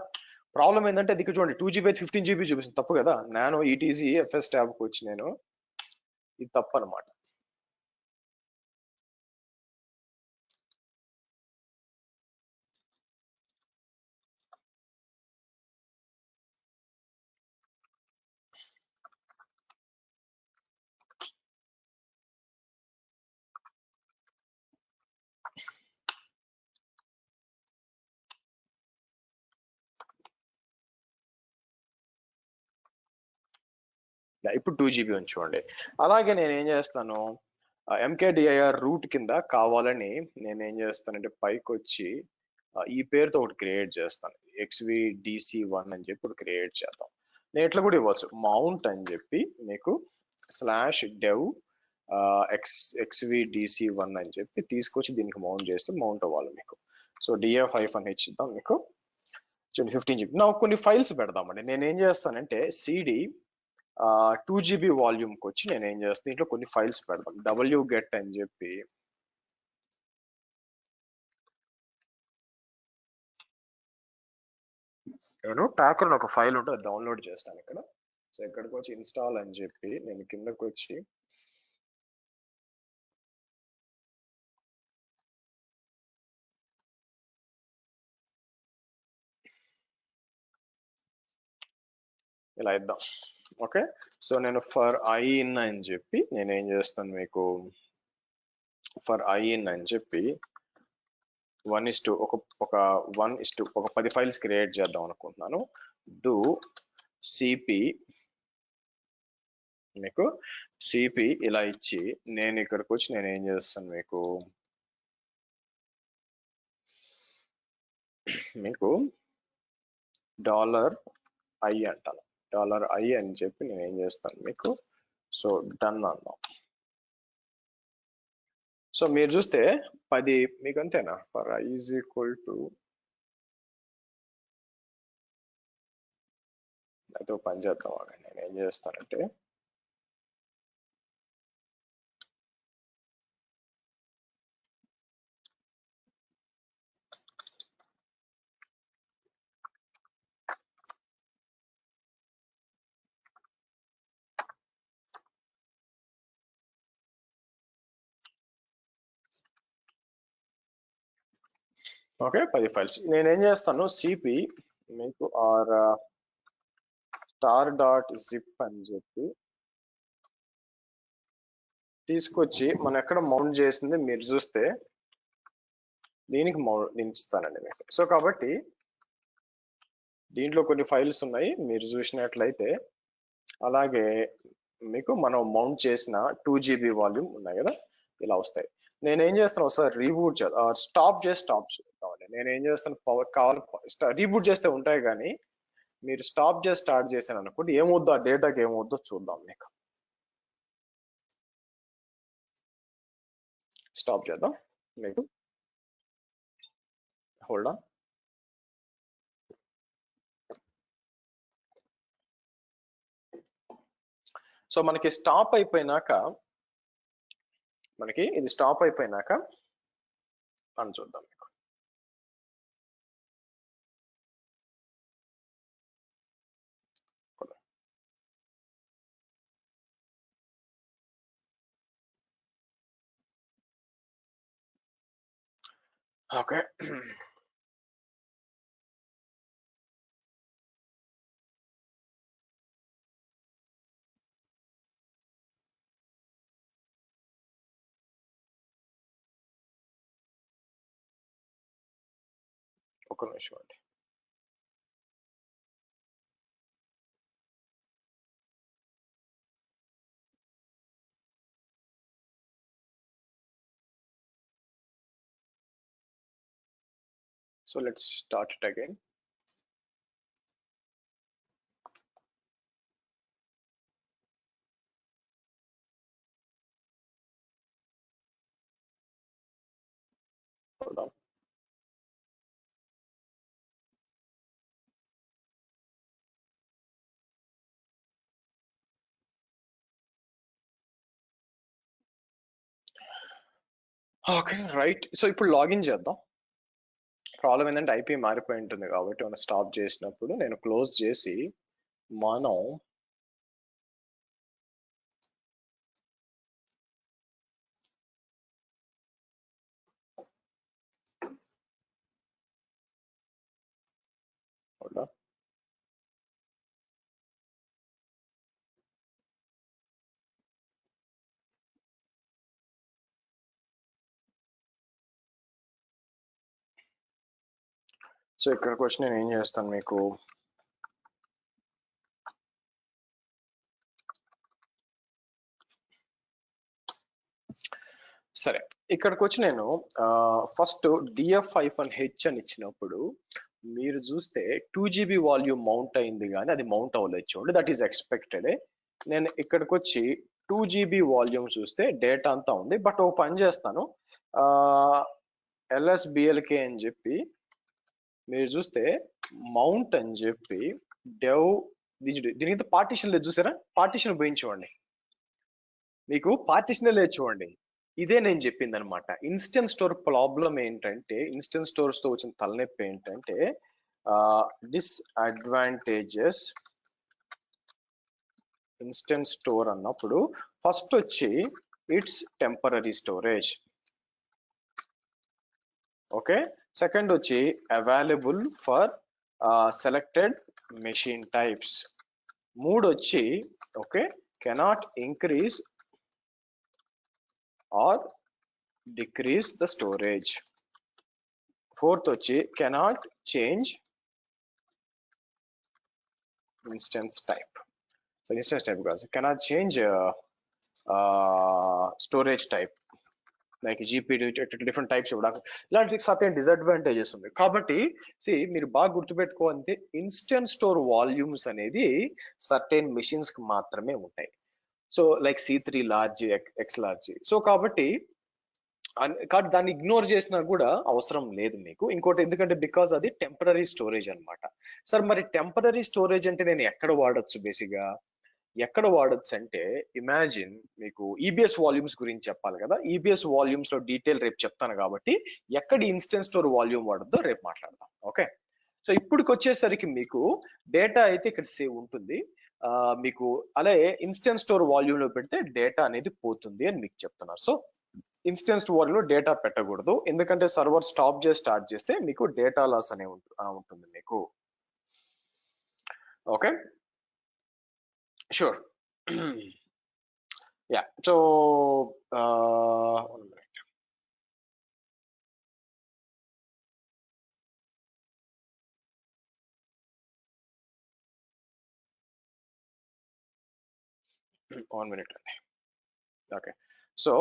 ప్రాబ్లం ఏంటంటే అది చూడండి 2 GB అయితే 15 GB చూపిస్తుంది, తప్పు కదా. నానో ETC FS ట్యాబ్కి వచ్చి నేను ఇది తప్పు అనమాట. ఇప్పుడు 2 GB ఉంచుకోండి. అలాగే నేను ఏం చేస్తాను, MKDIR రూట్ కింద కావాలని నేను ఏం చేస్తానంటే పైకి వచ్చి ఈ పేరుతో ఒకటి క్రియేట్ చేస్తాను, XVDC1 అని చెప్పి ఒకటి క్రియేట్ చేద్దాం. నేను ఇట్లా కూడా ఇవ్వచ్చు, మౌంట్ అని చెప్పి మీకు /dev XVDC1 అని చెప్పి తీసుకొచ్చి దీనికి మౌంట్ చేస్తే మౌంట్ అవ్వాలి మీకు. సో DF-H ఇద్దాం మీకు, 15 GB. నా కొన్ని ఫైల్స్ పెడదామండి. నేను ఏం చేస్తానంటే CD 2 GB వాల్యూమ్కి వచ్చి నేను ఏం చేస్తాను, దీంట్లో కొన్ని ఫైల్స్ పెడదాం. wget అని చెప్పి నేను టాకర్ ఒక ఫైల్ ఉంటే డౌన్లోడ్ చేస్తాను ఇక్కడ. సో ఇక్కడికి వచ్చి ఇన్స్టాల్ అని చెప్పి నేను కిందకి వచ్చి ఇలా ఇద్దాం. ఓకే, సో నేను ఫర్ ఐ ఇన్ అని చెప్పి నేను ఏం చేస్తాను మీకు ఫర్ ఐ ఇన్ అని చెప్పి 1:1 ఒక 1:1 ఒక 10 ఫైల్స్ క్రియేట్ చేద్దాం అనుకుంటున్నాను. డూ సిపి మీకు సిపి ఇలా ఇచ్చి నేను ఇక్కడికి వచ్చి నేను ఏం చేస్తాను మీకు $i అంటాను. $i అని చెప్పి నేను ఏం చేస్తాను మీకు సో డన్ అన్నాం. సో మీరు చూస్తే 10 మీకు అంతేనా for i is equal to అయితే పని చేద్దాం. నేను ఏం చేస్తానంటే ఓకే 10 ఫైల్స్ నేనేం చేస్తాను సిపి మీకు ఆర్ star.zip అని చెప్పి తీసుకొచ్చి మనం ఎక్కడ మౌంట్ చేసింది మీరు చూస్తే దీనికి దించుతానండి మీకు. సో కాబట్టి దీంట్లో కొన్ని ఫైల్స్ ఉన్నాయి మీరు చూసినట్లయితే, అలాగే మీకు మనం మౌంట్ చేసిన 2 GB వాల్యూమ్ ఉన్నాయి కదా ఇలా వస్తాయి. నేనేం చేస్తాను ఒకసారి రీబూట్ స్టాప్ చేద్దామండి. నేనేం చేస్తాను కావాలి రీబూట్ చేస్తే ఉంటాయి కానీ మీరు స్టాప్ చేసి స్టార్ట్ చేశాను అనుకోండి ఏమవుద్దో ఆ డేటాకి ఏమవుద్దో చూద్దాం. మీకు స్టాప్ చేద్దాం. మీకు హోల్డ్ ఆన్. సో మనకి స్టాప్ అయిపోయినాక ఇది స్టాప్ అయిపోయినాక అని చూద్దాం. మీకు ఓకే ఒక నిమిషం అండి. So let's start it again. Hold on. Okay right. So ఇప్పుడు లాగిన్ చేద్దాం. ప్రాబ్లం ఏంటంటే ఐపీ మారిపోయి ఉంటుంది కాబట్టి మనం స్టాప్ చేసినప్పుడు నేను క్లోజ్ చేసి మనం సో ఇక్కడికి వచ్చి నేను ఏం చేస్తాను మీకు సరే ఇక్కడికి వచ్చి నేను ఫస్ట్ df-h అని ఇచ్చినప్పుడు మీరు చూస్తే 2 GB వాల్యూమ్ మౌంట్ అయింది కానీ అది మౌంట్ అవ్వలేదు చూడండి. That is expected. నేను ఇక్కడికి వచ్చి 2 GB వాల్యూమ్ చూస్తే డేటా అంతా ఉంది. బట్ ఓ పని చేస్తాను lsblk అని చెప్పి మీరు చూస్తే మౌంట్ అని చెప్పి డెవ్ దీనికి పార్టీషన్ లేదు చూసారా, పార్టీషన్ పోయించి చూడండి. మీకు పార్టీషన్ లేదు చూడండి. ఇదే నేను చెప్పింది అనమాట. ఇన్స్టెన్స్ స్టోర్ ప్రాబ్లం ఏంటంటే ఇన్స్టెన్స్ స్టోర్స్ తో వచ్చిన తలనొప్పి ఏంటంటే డిస్అడ్వాంటేజెస్ ఇన్స్టెంట్ స్టోర్ అన్నప్పుడు ఫస్ట్ వచ్చి it's temporary storage. Okay, second వచ్చి available for selected machine types. మూడు వచ్చి okay cannot increase or decrease the storage. Fourth వచ్చి cannot change instance type. So instance type కాదు, cannot change storage type like GPD different types కూడా ఇలాంటి certain disadvantages ఉంది. కాబట్టి మీరు బాగా గుర్తుపెట్టుకోవాలంటే ఇన్స్టెంట్ స్టోర్ వాల్యూమ్స్ అనేది సర్టెన్ మెషిన్స్ కి మాత్రమే ఉంటాయి. So like C3 large, X large. So కాబట్టి దాన్ని ఇగ్నోర్ చేసినా కూడా అవసరం లేదు మీకు. ఇంకోటి ఎందుకంటే బికాస్ అది టెంపరరీ స్టోరేజ్ అన్నమాట. సార్ మరి టెంపరరీ స్టోరేజ్ అంటే నేను ఎక్కడ వాడచ్చు? బేసిక్గా ఎక్కడ వాడచ్చు అంటే ఇమాజిన్ మీకు ఈబిఎస్ వాల్యూమ్స్ గురించి చెప్పాలి కదా. ఈబిఎస్ వాల్యూమ్స్ లో డీటెయిల్ రేపు చెప్తాను కాబట్టి ఎక్కడ ఇన్స్టెంట్ స్టోర్ వాల్యూమ్ వాడద్దో రేపు మాట్లాడదాం. ఓకే, సో ఇప్పటికి వచ్చేసరికి మీకు డేటా అయితే ఇక్కడ సేవ్ ఉంటుంది. మీకు అలాగే ఇన్స్టెంట్ స్టోర్ వాల్యూమ్ లో పెడితే డేటా అనేది పోతుంది అని మీకు చెప్తున్నారు. సో ఇన్స్టెంట్ వాల్యూమ్ లో డేటా పెట్టకూడదు, ఎందుకంటే సర్వర్ స్టాప్ చేసి స్టార్ట్ చేస్తే మీకు డేటా లాస్ అనే ఉంటుంది మీకు. Okay, sure. Yeah, so 1 minute. One minute. Okay, so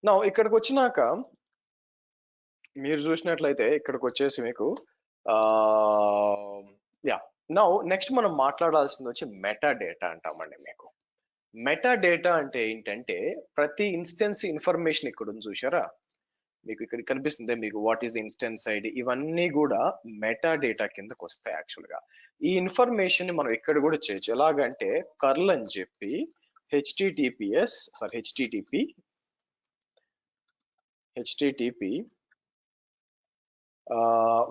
now ఇక్కడికి వచ్చినాక మీరు చూసినట్లయితే ఇక్కడికి వచ్చేసి మీకు నౌ నెక్స్ట్ మనం మాట్లాడాల్సింది వచ్చి మెటా డేటా అంటామండి. మీకు మెటా డేటా అంటే ఏంటంటే ప్రతి ఇన్స్టెన్స్ ఇన్ఫర్మేషన్ ఇక్కడ ఉంది చూసారా, మీకు ఇక్కడ కనిపిస్తుంది మీకు what is the instance ID, ఇవన్నీ కూడా మెటా డేటా కిందకు వస్తాయి. యాక్చువల్ గా ఈ ఇన్ఫర్మేషన్ మనం ఇక్కడ కూడా చేయొచ్చు. ఎలాగంటే కర్ల్ అని చెప్పి http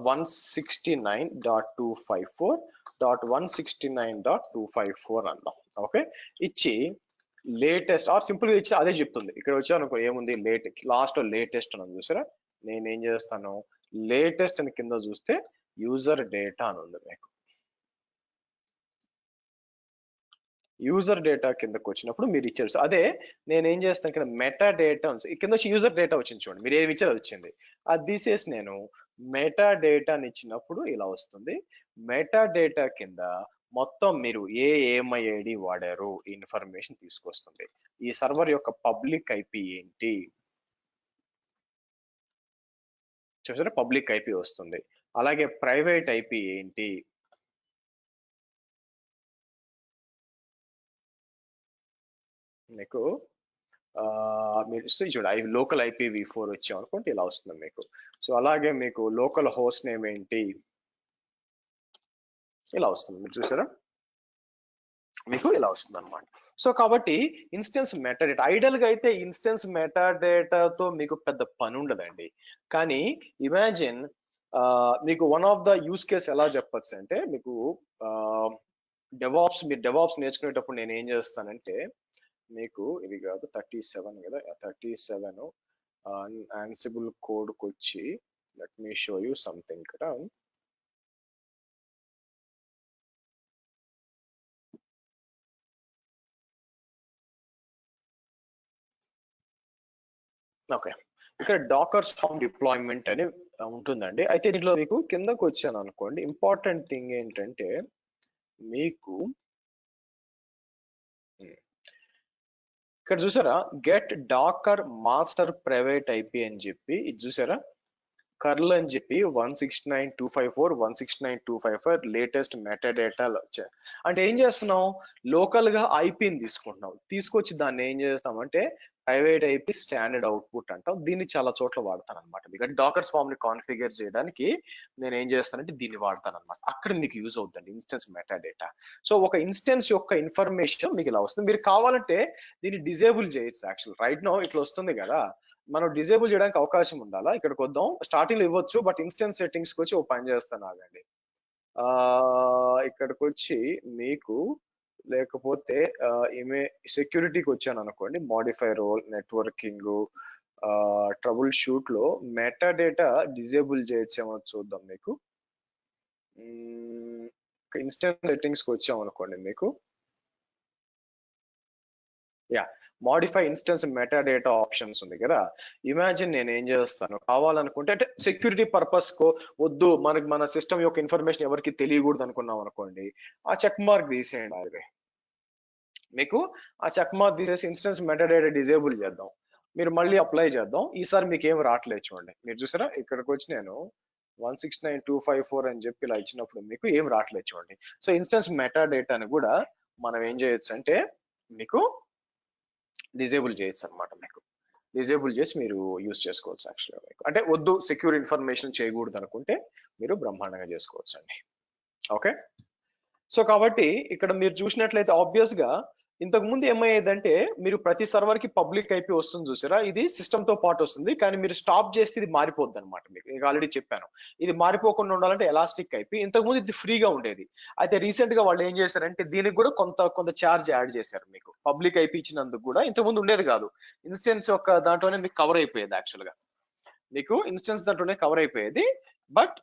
169.254.169.254 అన్నాం. ఓకే, ఇచ్చి లేటెస్ట్ ఆర్ సింపుల్ గా ఇచ్చి అదే చెప్తుంది. ఇక్కడ వచ్చా అనుకో ఏముంది లాస్ట్ లేటెస్ట్ అని చూసారా. నేను ఏం చేస్తాను, లేటెస్ట్ అని కింద చూస్తే యూజర్ డేటా అని ఉంది. మీకు యూజర్ డేటా కిందకు వచ్చినప్పుడు మీరు ఇచ్చారు. అదే నేను ఏం చేస్తాను, ఇక్కడ మెటా డేటా కింద వచ్చి యూజర్ డేటా వచ్చింది చూడండి, మీరు ఏమి ఇచ్చారు వచ్చింది. అది తీసేసి నేను మెటా డేటాని ఇచ్చినప్పుడు ఇలా వస్తుంది. మెటా డేటా కింద మొత్తం మీరు ఏఎంఐఐడి వాడారు ఈ ఇన్ఫర్మేషన్ తీసుకొస్తుంది. ఈ సర్వర్ యొక్క పబ్లిక్ ఐపీ ఏంటి చూసారా, పబ్లిక్ ఐపీ వస్తుంది. అలాగే ప్రైవేట్ ఐపీ ఏంటి, మీకు మీరు చూడండి లోకల్ IPv4 వచ్చాం అనుకుంటే ఇలా వస్తుంది మీకు. సో అలాగే మీకు లోకల్ హోస్ట్ నేమ్ ఏంటి ఇలా వస్తుంది. మీరు చూసారా, మీకు ఇలా వస్తుంది అనమాట. సో కాబట్టి ఇన్స్టెన్స్ మెటా డేటా ఐడల్ గా అయితే ఇన్స్టెన్స్ మెటా డేటాతో మీకు పెద్ద పని ఉండదండి. కానీ ఇమాజిన్ మీకు one of the use case ఎలా చెప్పచ్చు అంటే మీకు మీరు డెవాప్స్ నేర్చుకునేటప్పుడు నేను ఏం చేస్తానంటే మీకు ఇది కాదు 37 కదా, 37 Ansible కోడ్కి వచ్చి let me show you something కదా. ఓకే, ఇక్కడ డాకర్ స్వామ్ డిప్లాయ్మెంట్ అని ఉంటుందండి. అయితే దీంట్లో మీకు కిందకు వచ్చాను అనుకోండి, ఇంపార్టెంట్ థింగ్ ఏంటంటే మీకు ఇక్కడ చూసారా get docker master private IP అని చెప్పి ఇది చూసారా, కర్ల్ అని చెప్పి 169.254.169.255 లేటెస్ట్ మెటా డేటాలు వచ్చాయి. అంటే ఏం చేస్తున్నాం, లోకల్ గా ఐపీని తీసుకుంటున్నాం, తీసుకొచ్చి దాన్ని ఏం చేస్తామంటే ప్రైవేట్ ఐపీ స్టాండర్డ్ అవుట్పుట్ అంటాం. దీన్ని చాలా చోట్ల వాడతాను అనమాట. మీకు డాకర్ ఫామ్ ని కాన్ఫిగర్ చేయడానికి నేను ఏం చేస్తానంటే దీన్ని వాడతాను అనమాట. అక్కడ మీకు యూజ్ అవుతుంది ఇన్స్టెన్స్ మెటా డేటా. సో ఒక ఇన్స్టెన్స్ యొక్క ఇన్ఫర్మేషన్ మీకు ఇలా వస్తుంది. మీరు కావాలంటే దీన్ని డిజేబుల్ చేయొచ్చు. యాక్చువల్ రైట్ నో ఇట్లా వస్తుంది కదా, మనం డిజేబుల్ చేయడానికి అవకాశం ఉండాలా? ఇక్కడికి వద్దాం. స్టార్టింగ్ లో ఇవ్వచ్చు, బట్ ఇన్స్టెన్స్ సెట్టింగ్స్ కి వచ్చి ఓ పని చేస్తాను ఆగండి. ఇక్కడికి వచ్చి మీకు లేకపోతే ఇమే సెక్యూరిటీకి వచ్చాను అనుకోండి, modify role, networking, troubleshoot లో మెటా డేటా డిజేబుల్ చేయొచ్చేమో చూద్దాం మీకు. ఇన్స్టెన్స్ సెట్టింగ్స్ కి వచ్చాం అనుకోండి మీకు, yeah modify instance metadata options ఉంది కదా. ఇమాజిన్ నేను ఏం చేస్తాను, కావాలనుకుంటే అంటే సెక్యూరిటీ పర్పస్ కో వద్దు, మనకి మన సిస్టమ్ యొక్క ఇన్ఫర్మేషన్ ఎవరికి తెలియకూడదు అనుకున్నాం అనుకోండి, ఆ చెక్ మార్క్ తీసేయండి. అదే మీకు ఆ చెక్ మార్క్ తీసేసి ఇన్స్టెన్స్ మెటా డేటా డిజేబుల్ చేద్దాం. మీరు మళ్ళీ అప్లై చేద్దాం. ఈసారి మీకు ఏం రావట్లేదు చూడండి. మీరు చూసారా, ఇక్కడికి వచ్చి నేను 169.254 అని చెప్పి ఇలా ఇచ్చినప్పుడు మీకు ఏం రావట్లేదు చూడండి. సో ఇన్స్టెన్స్ మెటా డేటాని కూడా మనం ఏం చేయొచ్చు అంటే మీకు డిజేబుల్ చేయొచ్చు అనమాట. మీకు డిజేబుల్ చేసి మీరు యూస్ చేసుకోవచ్చు యాక్చువల్గా. మీకు అంటే వద్దు, సెక్యూర్ ఇన్ఫర్మేషన్ చేయకూడదు అనుకుంటే మీరు బ్రహ్మాండంగా చేసుకోవచ్చు అండి. ఓకే, సో కాబట్టి ఇక్కడ మీరు చూసినట్లయితే ఆబ్వియస్ గా ఇంతకు ముందు ఏమయ్యేదంటే, మీరు ప్రతి సర్వర్ కి పబ్లిక్ ఐపీ వస్తుంది చూసారా, ఇది సిస్టమ్ తో పాటు వస్తుంది, కానీ మీరు స్టాప్ చేస్తే ఇది మారిపోద్ది అనమాట. మీకు ఆల్రెడీ చెప్పాను, ఇది మారిపోకుండా ఉండాలంటే ఎలాస్టిక్ ఐపీ. ఇంతకు ముందు ఇది ఫ్రీగా ఉండేది, అయితే రీసెంట్ గా వాళ్ళు ఏం చేశారంటే దీనికి కూడా కొంత ఛార్జ్ యాడ్ చేశారు. మీకు పబ్లిక్ ఐపీ ఇచ్చినందుకు కూడా ఇంతకు ముందు ఉండేది కాదు. ఇన్స్టెన్స్ యొక్క దాంట్లోనే మీకు కవర్ అయిపోయేది యాక్చువల్ గా. మీకు ఇన్స్టెన్స్ దాంట్లోనే కవర్ అయిపోయేది. బట్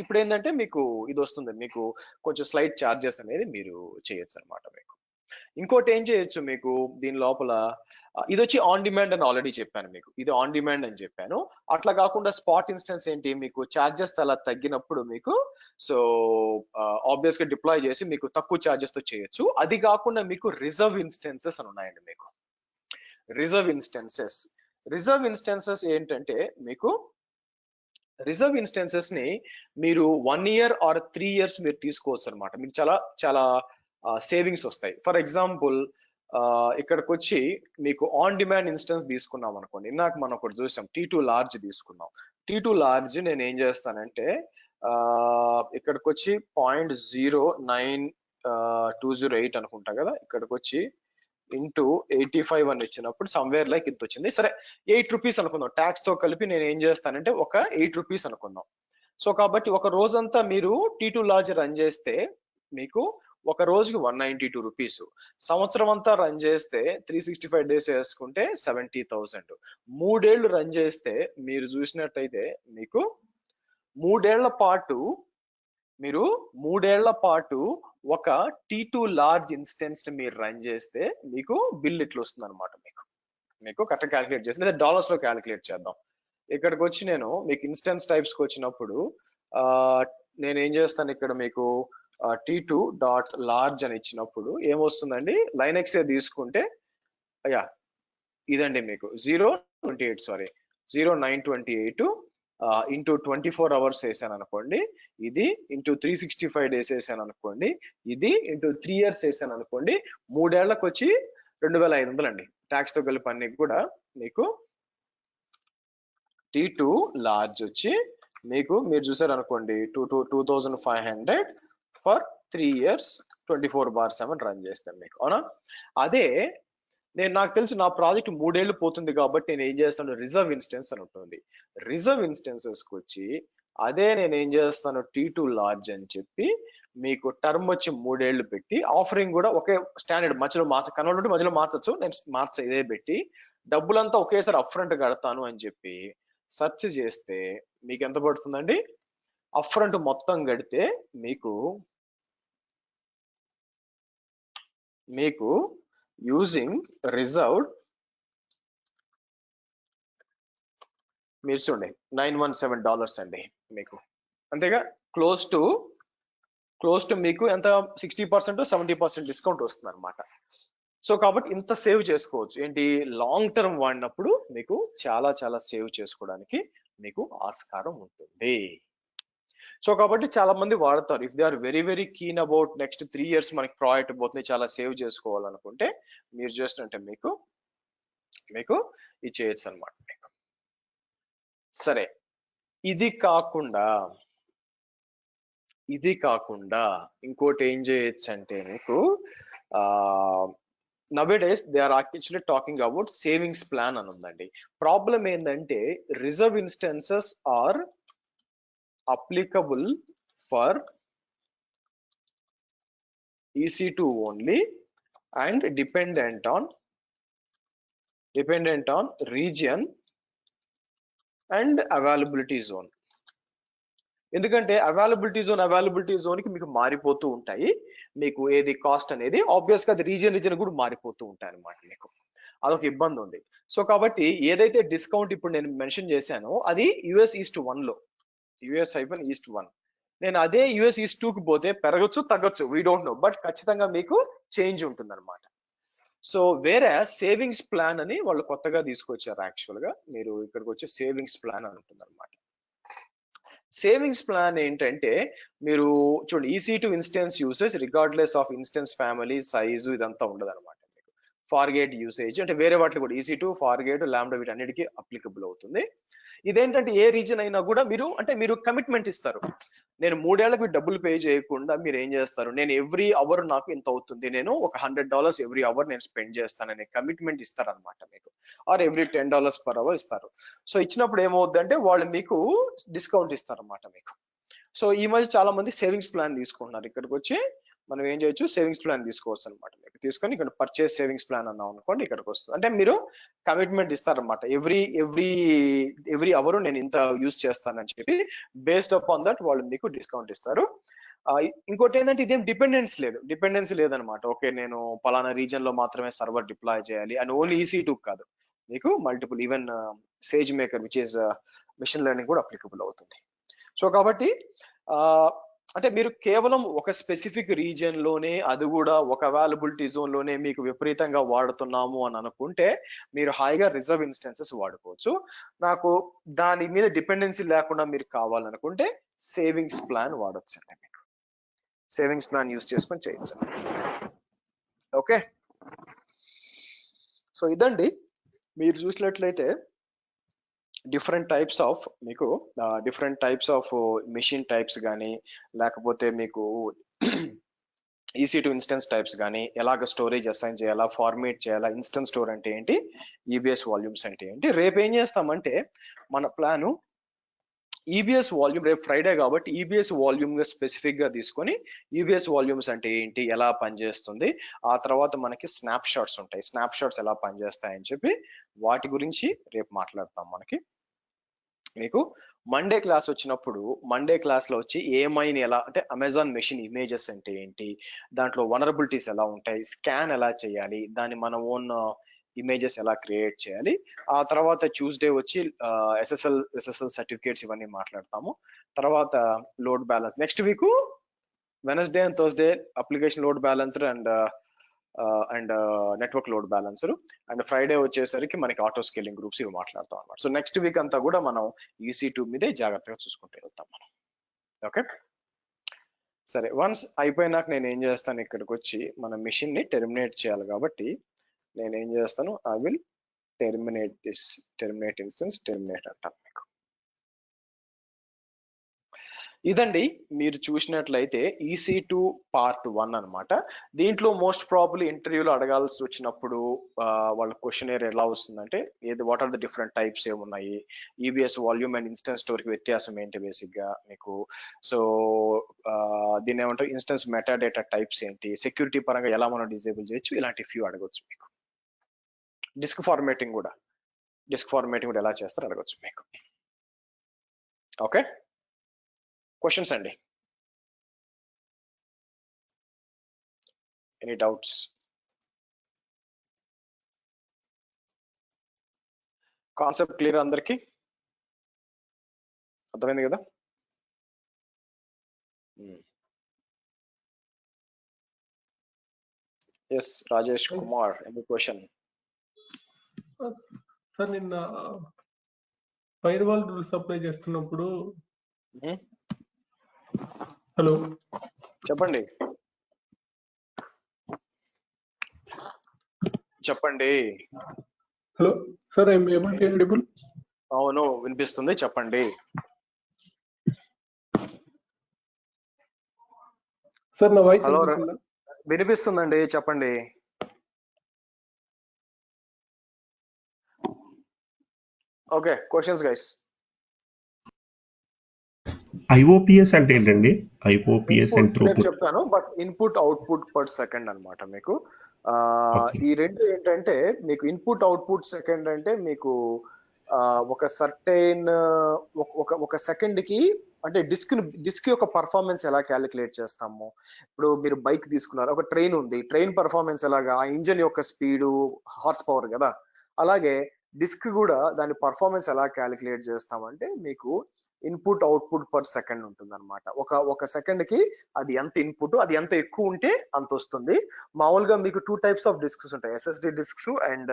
ఇప్పుడు ఏంటంటే మీకు ఇది వస్తుంది, మీకు కొంచెం స్లైట్ ఛార్జెస్ అనేది మీరు చేయొచ్చు అనమాట. మీకు ఇంకోటి ఏం చేయొచ్చు, మీకు దీని లోపల ఇది వచ్చి ఆన్ డిమాండ్ అని ఆల్రెడీ చెప్పాను మీకు, ఇది ఆన్ డిమాండ్ అని చెప్పాను. అట్లా కాకుండా స్పాట్ ఇన్స్టెన్స్ ఏంటి, మీకు ఛార్జెస్ అలా తగ్గినప్పుడు మీకు సో ఆబ్వియస్ గా డిప్లాయ్ చేసి మీకు తక్కువ ఛార్జెస్ తో చేయొచ్చు. అది కాకుండా మీకు రిజర్వ్ ఇన్స్టెన్సెస్ అని ఉన్నాయండి. మీకు రిజర్వ్ ఇన్స్టెన్సెస్ ఏంటంటే, మీకు రిజర్వ్ ఇన్స్టెన్సెస్ ని మీరు 1 year ఆర్ 3 years మీరు తీసుకోవచ్చు అనమాట. మీకు చాలా చాలా సేవింగ్స్ వస్తాయి. ఫర్ ఎగ్జాంపుల్ ఇక్కడికి వచ్చి మీకు ఆన్ డిమాండ్ ఇన్స్టెన్స్ తీసుకున్నాం అనుకోండి. ఇందాక మనం ఒకటి చూసాం, T2 లార్జ్ తీసుకున్నాం. T2 లార్జ్ నేను ఏం చేస్తానంటే ఇక్కడికి వచ్చి 0.09208 అనుకుంటా కదా, ఇక్కడికి వచ్చి ఇంటూ 85 అని ఇచ్చినప్పుడు సమ్వేర్ లైక్ ఇంత వచ్చింది. సరే 8 రూపీస్ అనుకుందాం, ట్యాక్స్ తో కలిపి నేను ఏం చేస్తానంటే ఒక 8 రూపీస్ అనుకుందాం. సో కాబట్టి ఒక రోజంతా మీరు T2 లార్జ్ రన్ చేస్తే మీకు ఒక రోజుకి 192 రూపీస్, సంవత్సరం అంతా రన్ చేస్తే 365 డేస్ వేసుకుంటే 70,000. 3 ఏళ్ళు రన్ చేస్తే మీరు చూసినట్టయితే మీకు 3 ఏళ్ల పాటు ఒక T2 లార్జ్ ఇన్స్టెన్స్ మీరు రన్ చేస్తే మీకు బిల్ ఇట్లా వస్తుంది అనమాట. మీకు కరెక్ట్ క్యాలిక్యులేట్ చేసి, లేదా డాలర్స్ లో క్యాలిక్యులేట్ చేద్దాం. ఇక్కడికి వచ్చి నేను మీకు ఇన్స్టెన్స్ టైప్స్ కి వచ్చినప్పుడు నేను ఏం చేస్తాను, ఇక్కడ మీకు T2 డాట్ లార్జ్ అని ఇచ్చినప్పుడు ఏమొస్తుందండి, లైనెక్స్ తీసుకుంటే ఇదండి మీకు 0928 ఇంటూ 24 hours వేసాను అనుకోండి, ఇది ఇంటూ 365 days వేసాను అనుకోండి, ఇది ఇంటూ 3 years వేసాను అనుకోండి, 3 ఏళ్లకు వచ్చి 2500 అండి. ట్యాక్స్ తో కలిపి అన్ని కూడా మీకు T2 లార్జ్ వచ్చి మీకు మీరు చూసారు అనుకోండి 2500 ఫర్ 3 years 24/7 రన్ చేస్తాను మీకు, అవునా? అదే నాకు తెలుసు నా ప్రాజెక్ట్ 3 ఏళ్ళు పోతుంది కాబట్టి నేను ఏం చేస్తాను, రిజర్వ్ ఇన్స్టెన్స్ అని ఉంటుంది. రిజర్వ్ ఇన్స్టెన్సెస్ కి వచ్చి అదే నేను ఏం చేస్తాను, T2 లార్జ్ అని చెప్పి మీకు టర్మ్ వచ్చి 3 ఏళ్ళు పెట్టి, ఆఫరింగ్ కూడా ఒకే స్టాండర్డ్, మధ్యలో కన్వర్ట్ మధ్యలో మార్చచ్చు, నేను ఇదే పెట్టి డబ్బులంతా ఒకేసారి అప్ఫ్రంట్ కడతాను అని చెప్పి సెర్చ్ చేస్తే మీకు ఎంత పడుతుందండి, అప్ఫ్రంట్ మొత్తం కడితే మీకు యూజింగ్ రిజర్వ్డ్ మీరు చూడండి $917 అండి మీకు, అంతేగా క్లోజ్ టు మీకు ఎంత 60% 70% డిస్కౌంట్ వస్తుంది అనమాట. సో కాబట్టి ఇంత సేవ్ చేసుకోవచ్చు. ఏంటి, లాంగ్ టర్మ్ వాడినప్పుడు మీకు చాలా చాలా సేవ్ చేసుకోవడానికి మీకు ఆస్కారం ఉంటుంది. సో కాబట్టి చాలా మంది వాడతారు. If they are very very keen about next 3 years మనకి ప్రాజెక్ట్ పోతుంది, చాలా సేవ్ చేసుకోవాలనుకుంటే మీరు చేసినట్టే మీకు ఇది చేయొచ్చు అనమాట. సరే, ఇది కాకుండా ఇంకోటి ఏం చేయొచ్చు అంటే మీకు nowadays they are actually talking about savings plan అని ఉందండి. ప్రాబ్లం ఏంటంటే reserve instances are applicable for EC2 only and dependent on region and availability zone. ఎందుకంటే అవైలబిలిటీ జోన్కి మీకు మారిపోతూ ఉంటాయి. మీకు ఏది కాస్ట్ అనేది ఆబ్వియస్ గా అది రీజియన్ కూడా మారిపోతూ ఉంటాయి అన్నమాట. మీకు అదొక ఇబ్బంది ఉంది. సో కాబట్టి ఏదైతే డిస్కౌంట్ ఇప్పుడు నేను మెన్షన్ చేశానో అది US:1 లో US-1. నేను అదే US:2 కి పోతే పెరగచ్చు తగ్గచ్చు, వీ డోంట్ నో, బట్ ఖచ్చితంగా మీకు చేంజ్ ఉంటుంది అనమాట. సో వేరే సేవింగ్స్ ప్లాన్ అని వాళ్ళు కొత్తగా తీసుకొచ్చారు. యాక్చువల్ గా మీరు ఇక్కడికి వచ్చే సేవింగ్స్ ప్లాన్ అని ఉంటుంది అనమాట. సేవింగ్స్ ప్లాన్ ఏంటంటే మీరు చూడండి, EC2 instance usage regardless of instance family size ఇదంతా ఉండదు అనమాట. మీకు ఫార్గేట్ యూసేజ్ అంటే వేరే వాటిలో కూడా EC2 ఫార్గేట్ లాంబ్డా వీటన్నిటికీ అప్లికబుల్ అవుతుంది. ఇదేంటంటే ఏ రీజన్ అయినా కూడా మీరు కమిట్మెంట్ ఇస్తారు. నేను 3 ఏళ్లకు డబ్బులు పే చేయకుండా మీరు ఏం చేస్తారు, నేను ఎవ్రీ అవర్ నాకు ఇంత అవుతుంది, నేను ఒక $100 ఎవ్రీ అవర్ నేను స్పెండ్ చేస్తాననే కమిట్మెంట్ ఇస్తారనమాట మీకు. ఆర్ ఎవ్రీ $10 per hour ఇస్తారు. సో ఇచ్చినప్పుడు ఏమవుతుందంటే వాళ్ళు మీకు డిస్కౌంట్ ఇస్తారన్నమాట మీకు. సో ఈ మధ్య చాలా మంది సేవింగ్స్ ప్లాన్ తీసుకుంటున్నారు. ఇక్కడికి వచ్చి మనం ఏం చేయొచ్చు, సేవింగ్స్ ప్లాన్ తీసుకోవచ్చు అనమాట. మీకు తీసుకొని ఇక్కడ పర్చేస్ సేవింగ్స్ ప్లాన్ అన్నాం అనుకోండి, ఇక్కడికి వస్తుంది. అంటే మీరు కమిట్మెంట్ ఇస్తారనమాట, ఎవ్రీ అవర్ నేను ఇంత యూజ్ చేస్తానని చెప్పి బేస్డ్ అపాన్ దట్ వాళ్ళు మీకు డిస్కౌంట్ ఇస్తారు. ఇంకోటి ఏంటంటే ఇదేం డిపెండెన్సీ లేదనమాట. ఓకే నేను పలానా రీజన్ లో మాత్రమే సర్వర్ డిప్లాయ్ చేయాలి అని ఓన్లీ EC2 కాదు, మీకు multiple even SageMaker which is machine learning కూడా అప్లికబుల్ అవుతుంది. సో కాబట్టి అంటే మీరు కేవలం ఒక స్పెసిఫిక్ రీజియన్ లోనే, అది కూడా ఒక అవైలబిలిటీ జోన్ లోనే మీకు విపరీతంగా వాడుతున్నాము అని అనుకుంటే మీరు హాయిగా రిజర్వ్ ఇన్స్టెన్సెస్ వాడుకోవచ్చు. నాకు దాని మీద డిపెండెన్సీ లేకుండా మీరు కావాలనుకుంటే సేవింగ్స్ ప్లాన్ వాడొచ్చు అండి. మీకు సేవింగ్స్ ప్లాన్ యూజ్ చేసుకొని చేయొచ్చు. ఓకే, సో ఇదండి మీరు చూసినట్లయితే different types of machine types కానీ, లేకపోతే మీకు EC2 ఇన్స్టెన్స్ టైప్స్ కానీ, ఎలాగ స్టోరేజ్ అసైన్ చేయాలా, ఫార్మేట్ చేయాలా, ఇన్స్టెన్స్ స్టోర్ అంటే ఏంటి, EBS వాల్యూమ్స్ అంటే ఏంటి. రేపు ఏం చేస్తామంటే మన ప్లాను EBS వాల్యూమ్, రేపు ఫ్రైడే కాబట్టి EBS వాల్యూమ్ గా స్పెసిఫిక్ గా తీసుకొని EBS వాల్యూమ్స్ అంటే ఏంటి, ఎలా పనిచేస్తుంది, ఆ తర్వాత మనకి స్నాప్ షాట్స్ ఉంటాయి, స్నాప్ షాట్స్ ఎలా పనిచేస్తాయని చెప్పి వాటి గురించి రేపు మాట్లాడతాం. మీకు మండే క్లాస్ వచ్చినప్పుడు మండే క్లాస్ లో వచ్చి ఏమైనా ఎలా అంటే అమెజాన్ మెషిన్ ఇమేజెస్ అంటే ఏంటి, దాంట్లో వనరబిలిటీస్ ఎలా ఉంటాయి, స్కాన్ ఎలా చేయాలి, దాన్ని మన ఓన్ ఇమేజెస్ ఎలా క్రియేట్ చేయాలి, ఆ తర్వాత ట్యూస్డే వచ్చి SSL సర్టిఫికేట్స్ ఇవన్నీ మాట్లాడతాము. తర్వాత load balance, next week Wednesday and Thursday application load balancer and network load balancer, and Friday వచ్చేసరికి మనకి ఆటో స్కేలింగ్ గ్రూప్స్ ఇవి మాట్లాడతాం అన్నమాట. సో నెక్స్ట్ వీక్ అంతా కూడా మనం EC2 మీదే జాగ్రత్తగా చూసుకుంటూ వెళ్తాం మనం. ఓకే సరే, వన్స్ అయిపోయినాక నేను ఏం చేస్తాను, ఇక్కడికి వచ్చి మన మిషన్ ని టెర్మినేట్ చేయాలి కాబట్టి నేను ఏం చేస్తాను, ఐ విల్ టెర్మినేట్ ఇన్స్టెన్స్ అంటాను మీకు. ఇదండి మీరు చూసినట్లయితే EC2 Part 1 అన్నమాట. దీంట్లో మోస్ట్ ప్రాబబ్లీ ఇంటర్వ్యూలో అడగాల్సి వచ్చినప్పుడు వాళ్ళ క్వశ్చన్ ఎలా వస్తుందంటే what are the different types ఏమున్నాయి, EBS volume and instance store కి వ్యత్యాసం ఏంటి బేసిక్ గా మీకు, సో దీన్ని ఏమంటారు, ఇన్స్టెన్స్ మెటాడేటా టైప్స్ ఏంటి, సెక్యూరిటీ పరంగా ఎలా మనం డిజేబుల్ చేయొచ్చు, ఇలాంటి ఫ్యూ అడగొచ్చు మీకు. డిస్క్ ఫార్మేటింగ్ కూడా ఎలా చేస్తారో అడగొచ్చు మీకు. ఓకే, క్వశ్చన్స్ అండి, ఎనీ డౌట్స్? కాన్సెప్ట్ క్లియర్ అందరికి అర్థమైంది కదా? Yes Rajesh Kumar, any question? Sir నిన్న ఫైర్ వాల్ రూల్ సప్లై చేస్తున్నప్పుడు, హలో చెప్పండి. Hello sir, I'm able to audible? అవును వినిపిస్తుంది, చెప్పండి. సార్ నా వాయిస్ వినిపిస్తుందండి, చెప్పండి. Okay, questions guys. IOPS అంటే ఏంటండి? IOPS అండ్ రేపు థ్రూపుట్. చెప్తాను, but input output per second అన్నమాట మీకు. Okay. ఈ రెండు ఏంటంటే మీకు ఇన్పుట్ అవుట్పుట్ సెకండ్ అంటే మీకు ఒక సర్టైన్ ఒక సెకండ్ కి అంటే డిస్క్ యొక్క పర్ఫార్మెన్స్ ఎలా క్యాలిక్యులేట్ చేస్తాము. ఇప్పుడు మీరు బైక్ తీసుకున్నారు, ఒక ట్రైన్ ఉంది, ట్రైన్ పర్ఫార్మెన్స్ ఎలాగా, ఆ ఇంజన్ యొక్క స్పీడు, హార్స్ పవర్ కదా, అలాగే డిస్క్ కూడా దాని పర్ఫార్మెన్స్ ఎలా క్యాలిక్యులేట్ చేస్తామంటే మీకు ఇన్పుట్ అవుట్పుట్ పర్ సెకండ్ ఉంటుంది అనమాట. ఒక సెకండ్ కి అది ఎంత ఇన్పుట్, అది ఎంత ఎక్కువ ఉంటే అంత వస్తుంది. మామూలుగా మీకు 2 టైప్స్ ఆఫ్ డిస్క్స్ ఉంటాయి, SSD డిస్క్స్ అండ్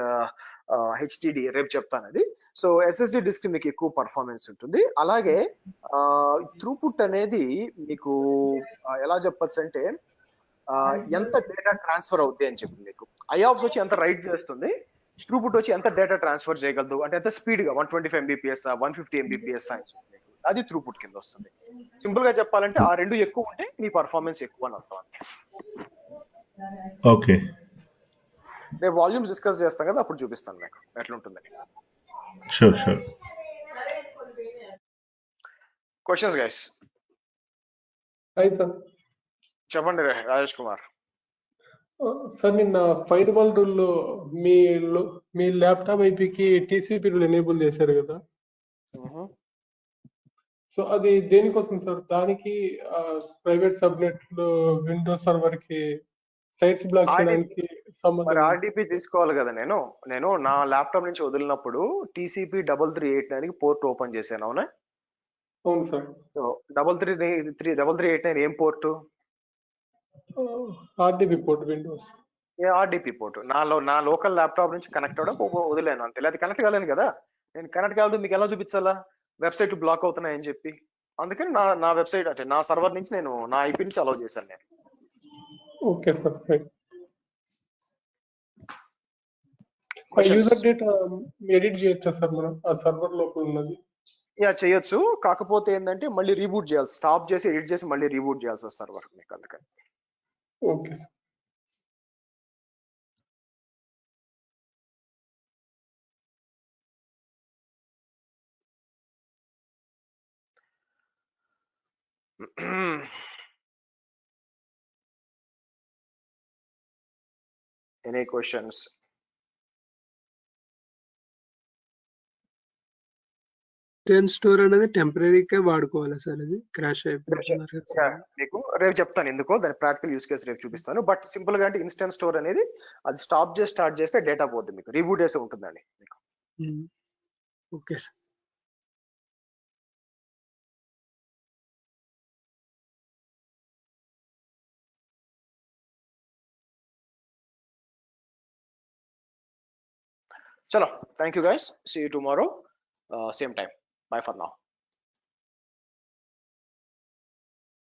HDD. రేపు చెప్తాను అది. సో SSD డిస్క్ మీకు ఎక్కువ పర్ఫార్మెన్స్ ఉంటుంది. అలాగే త్రూపుట్ అనేది మీకు ఎలా చెప్పచ్చు అంటే ఎంత డేటా ట్రాన్స్ఫర్ అవుతుంది అని చెప్పి, మీకు IOPS వచ్చి ఎంత రైట్ చేస్తుంది, త్రూపుట్ వచ్చి ఎంత డేటా ట్రాన్స్ఫర్ చేయగలదు అంటే ఎంత స్పీడ్ గా 125 MBPS 150 MBPS అని చెప్పి, అది త్రూపుట్ కింద వస్తుంది. సింపుల్ గా చెప్పాలంటే ఆ రెండు ఎక్కువ ఉంటే మీ పర్ఫార్మెన్స్ ఎక్కువ అని అర్థం అంతే. ఓకే, రేపు వాల్యూమ్స్ డిస్కస్ చేస్తాం కదా, అప్పుడు చూపిస్తాను మీకు ఎట్లుంటుందని. Sure sure. Questions guys. Hi sir. చెప్పండి రాజేష్ కుమార్. సార్ నిన్న ఫైర్ వాల్ రూల్లో మీ ల్యాప్టాప్ ఐపీకి టీసీపీ రూల్ ఎనేబుల్ చేశారు కదా, సో అది దేనికోసం సార్? దానికి ప్రైవేట్ సబ్నెట్ లో విండోస్ సర్వర్ కి సైట్స్ బ్లాక్ చేయడానికి మరి సంబంధం? RDP తీసుకోవాలి కదా. నేను నా ల్యాప్టాప్ నుంచి వదిలినప్పుడు TCP 3389 పోర్ట్ ఓపెన్ చేశాను, అవునా? అవును సార్. సో 3389 ఏం port? RDP port Windows. RDP port నా లోకల్ ల్యాప్టాప్ నుంచి కనెక్ట్ అవ్వడం వదిలేను అంతే. అది కనెక్ట్ కాలేను కదా, నేను కనెక్ట్ కాలేదు మీకు ఎలా చూపించాలా, వెబ్సైట్ బ్లాక్ అవుతున్నాయని చెప్పి. అందుకని నా వెబ్సైట్ అంటే నా సర్వర్ నుంచి నేను నా IP నుంచి అలౌ చేశాను నేను. Okay sir, fine. User data edit చేయొచ్చా సార్ మనం ఆ సర్వర్ లోపల ఉన్నది? యా చేయొచ్చు, కాకపోతే ఏంటంటే మళ్ళీ రీబూట్ చేయాలి, స్టాప్ చేసి ఎడిట్ చేసి మళ్ళీ రీబూట్ చేయాల్సి వస్తుంది సర్వర్ మీకు, అందుకని. Okay sir. Any questions? Instance store అనేది టెంపరీగా వాడుకోవాలి సార్, అది క్రాష్ అయిపోతున్నారు. మీకు రేపు చెప్తాను ఎందుకో, దాని ప్రాక్టికల్ యూస్ కేసు రేపు చూపిస్తాను. బట్ సింపుల్ గా అంటే ఇన్స్టెన్స్ స్టోర్ అనేది అది స్టాప్ చేసి స్టార్ట్ చేస్తే డేటా పోతుంది, మీకు రీబూట్ చేసి ఉంటుందండి మీకు. Okay sir. Chalo, thank you guys. See you tomorrow, same time. Bye for now.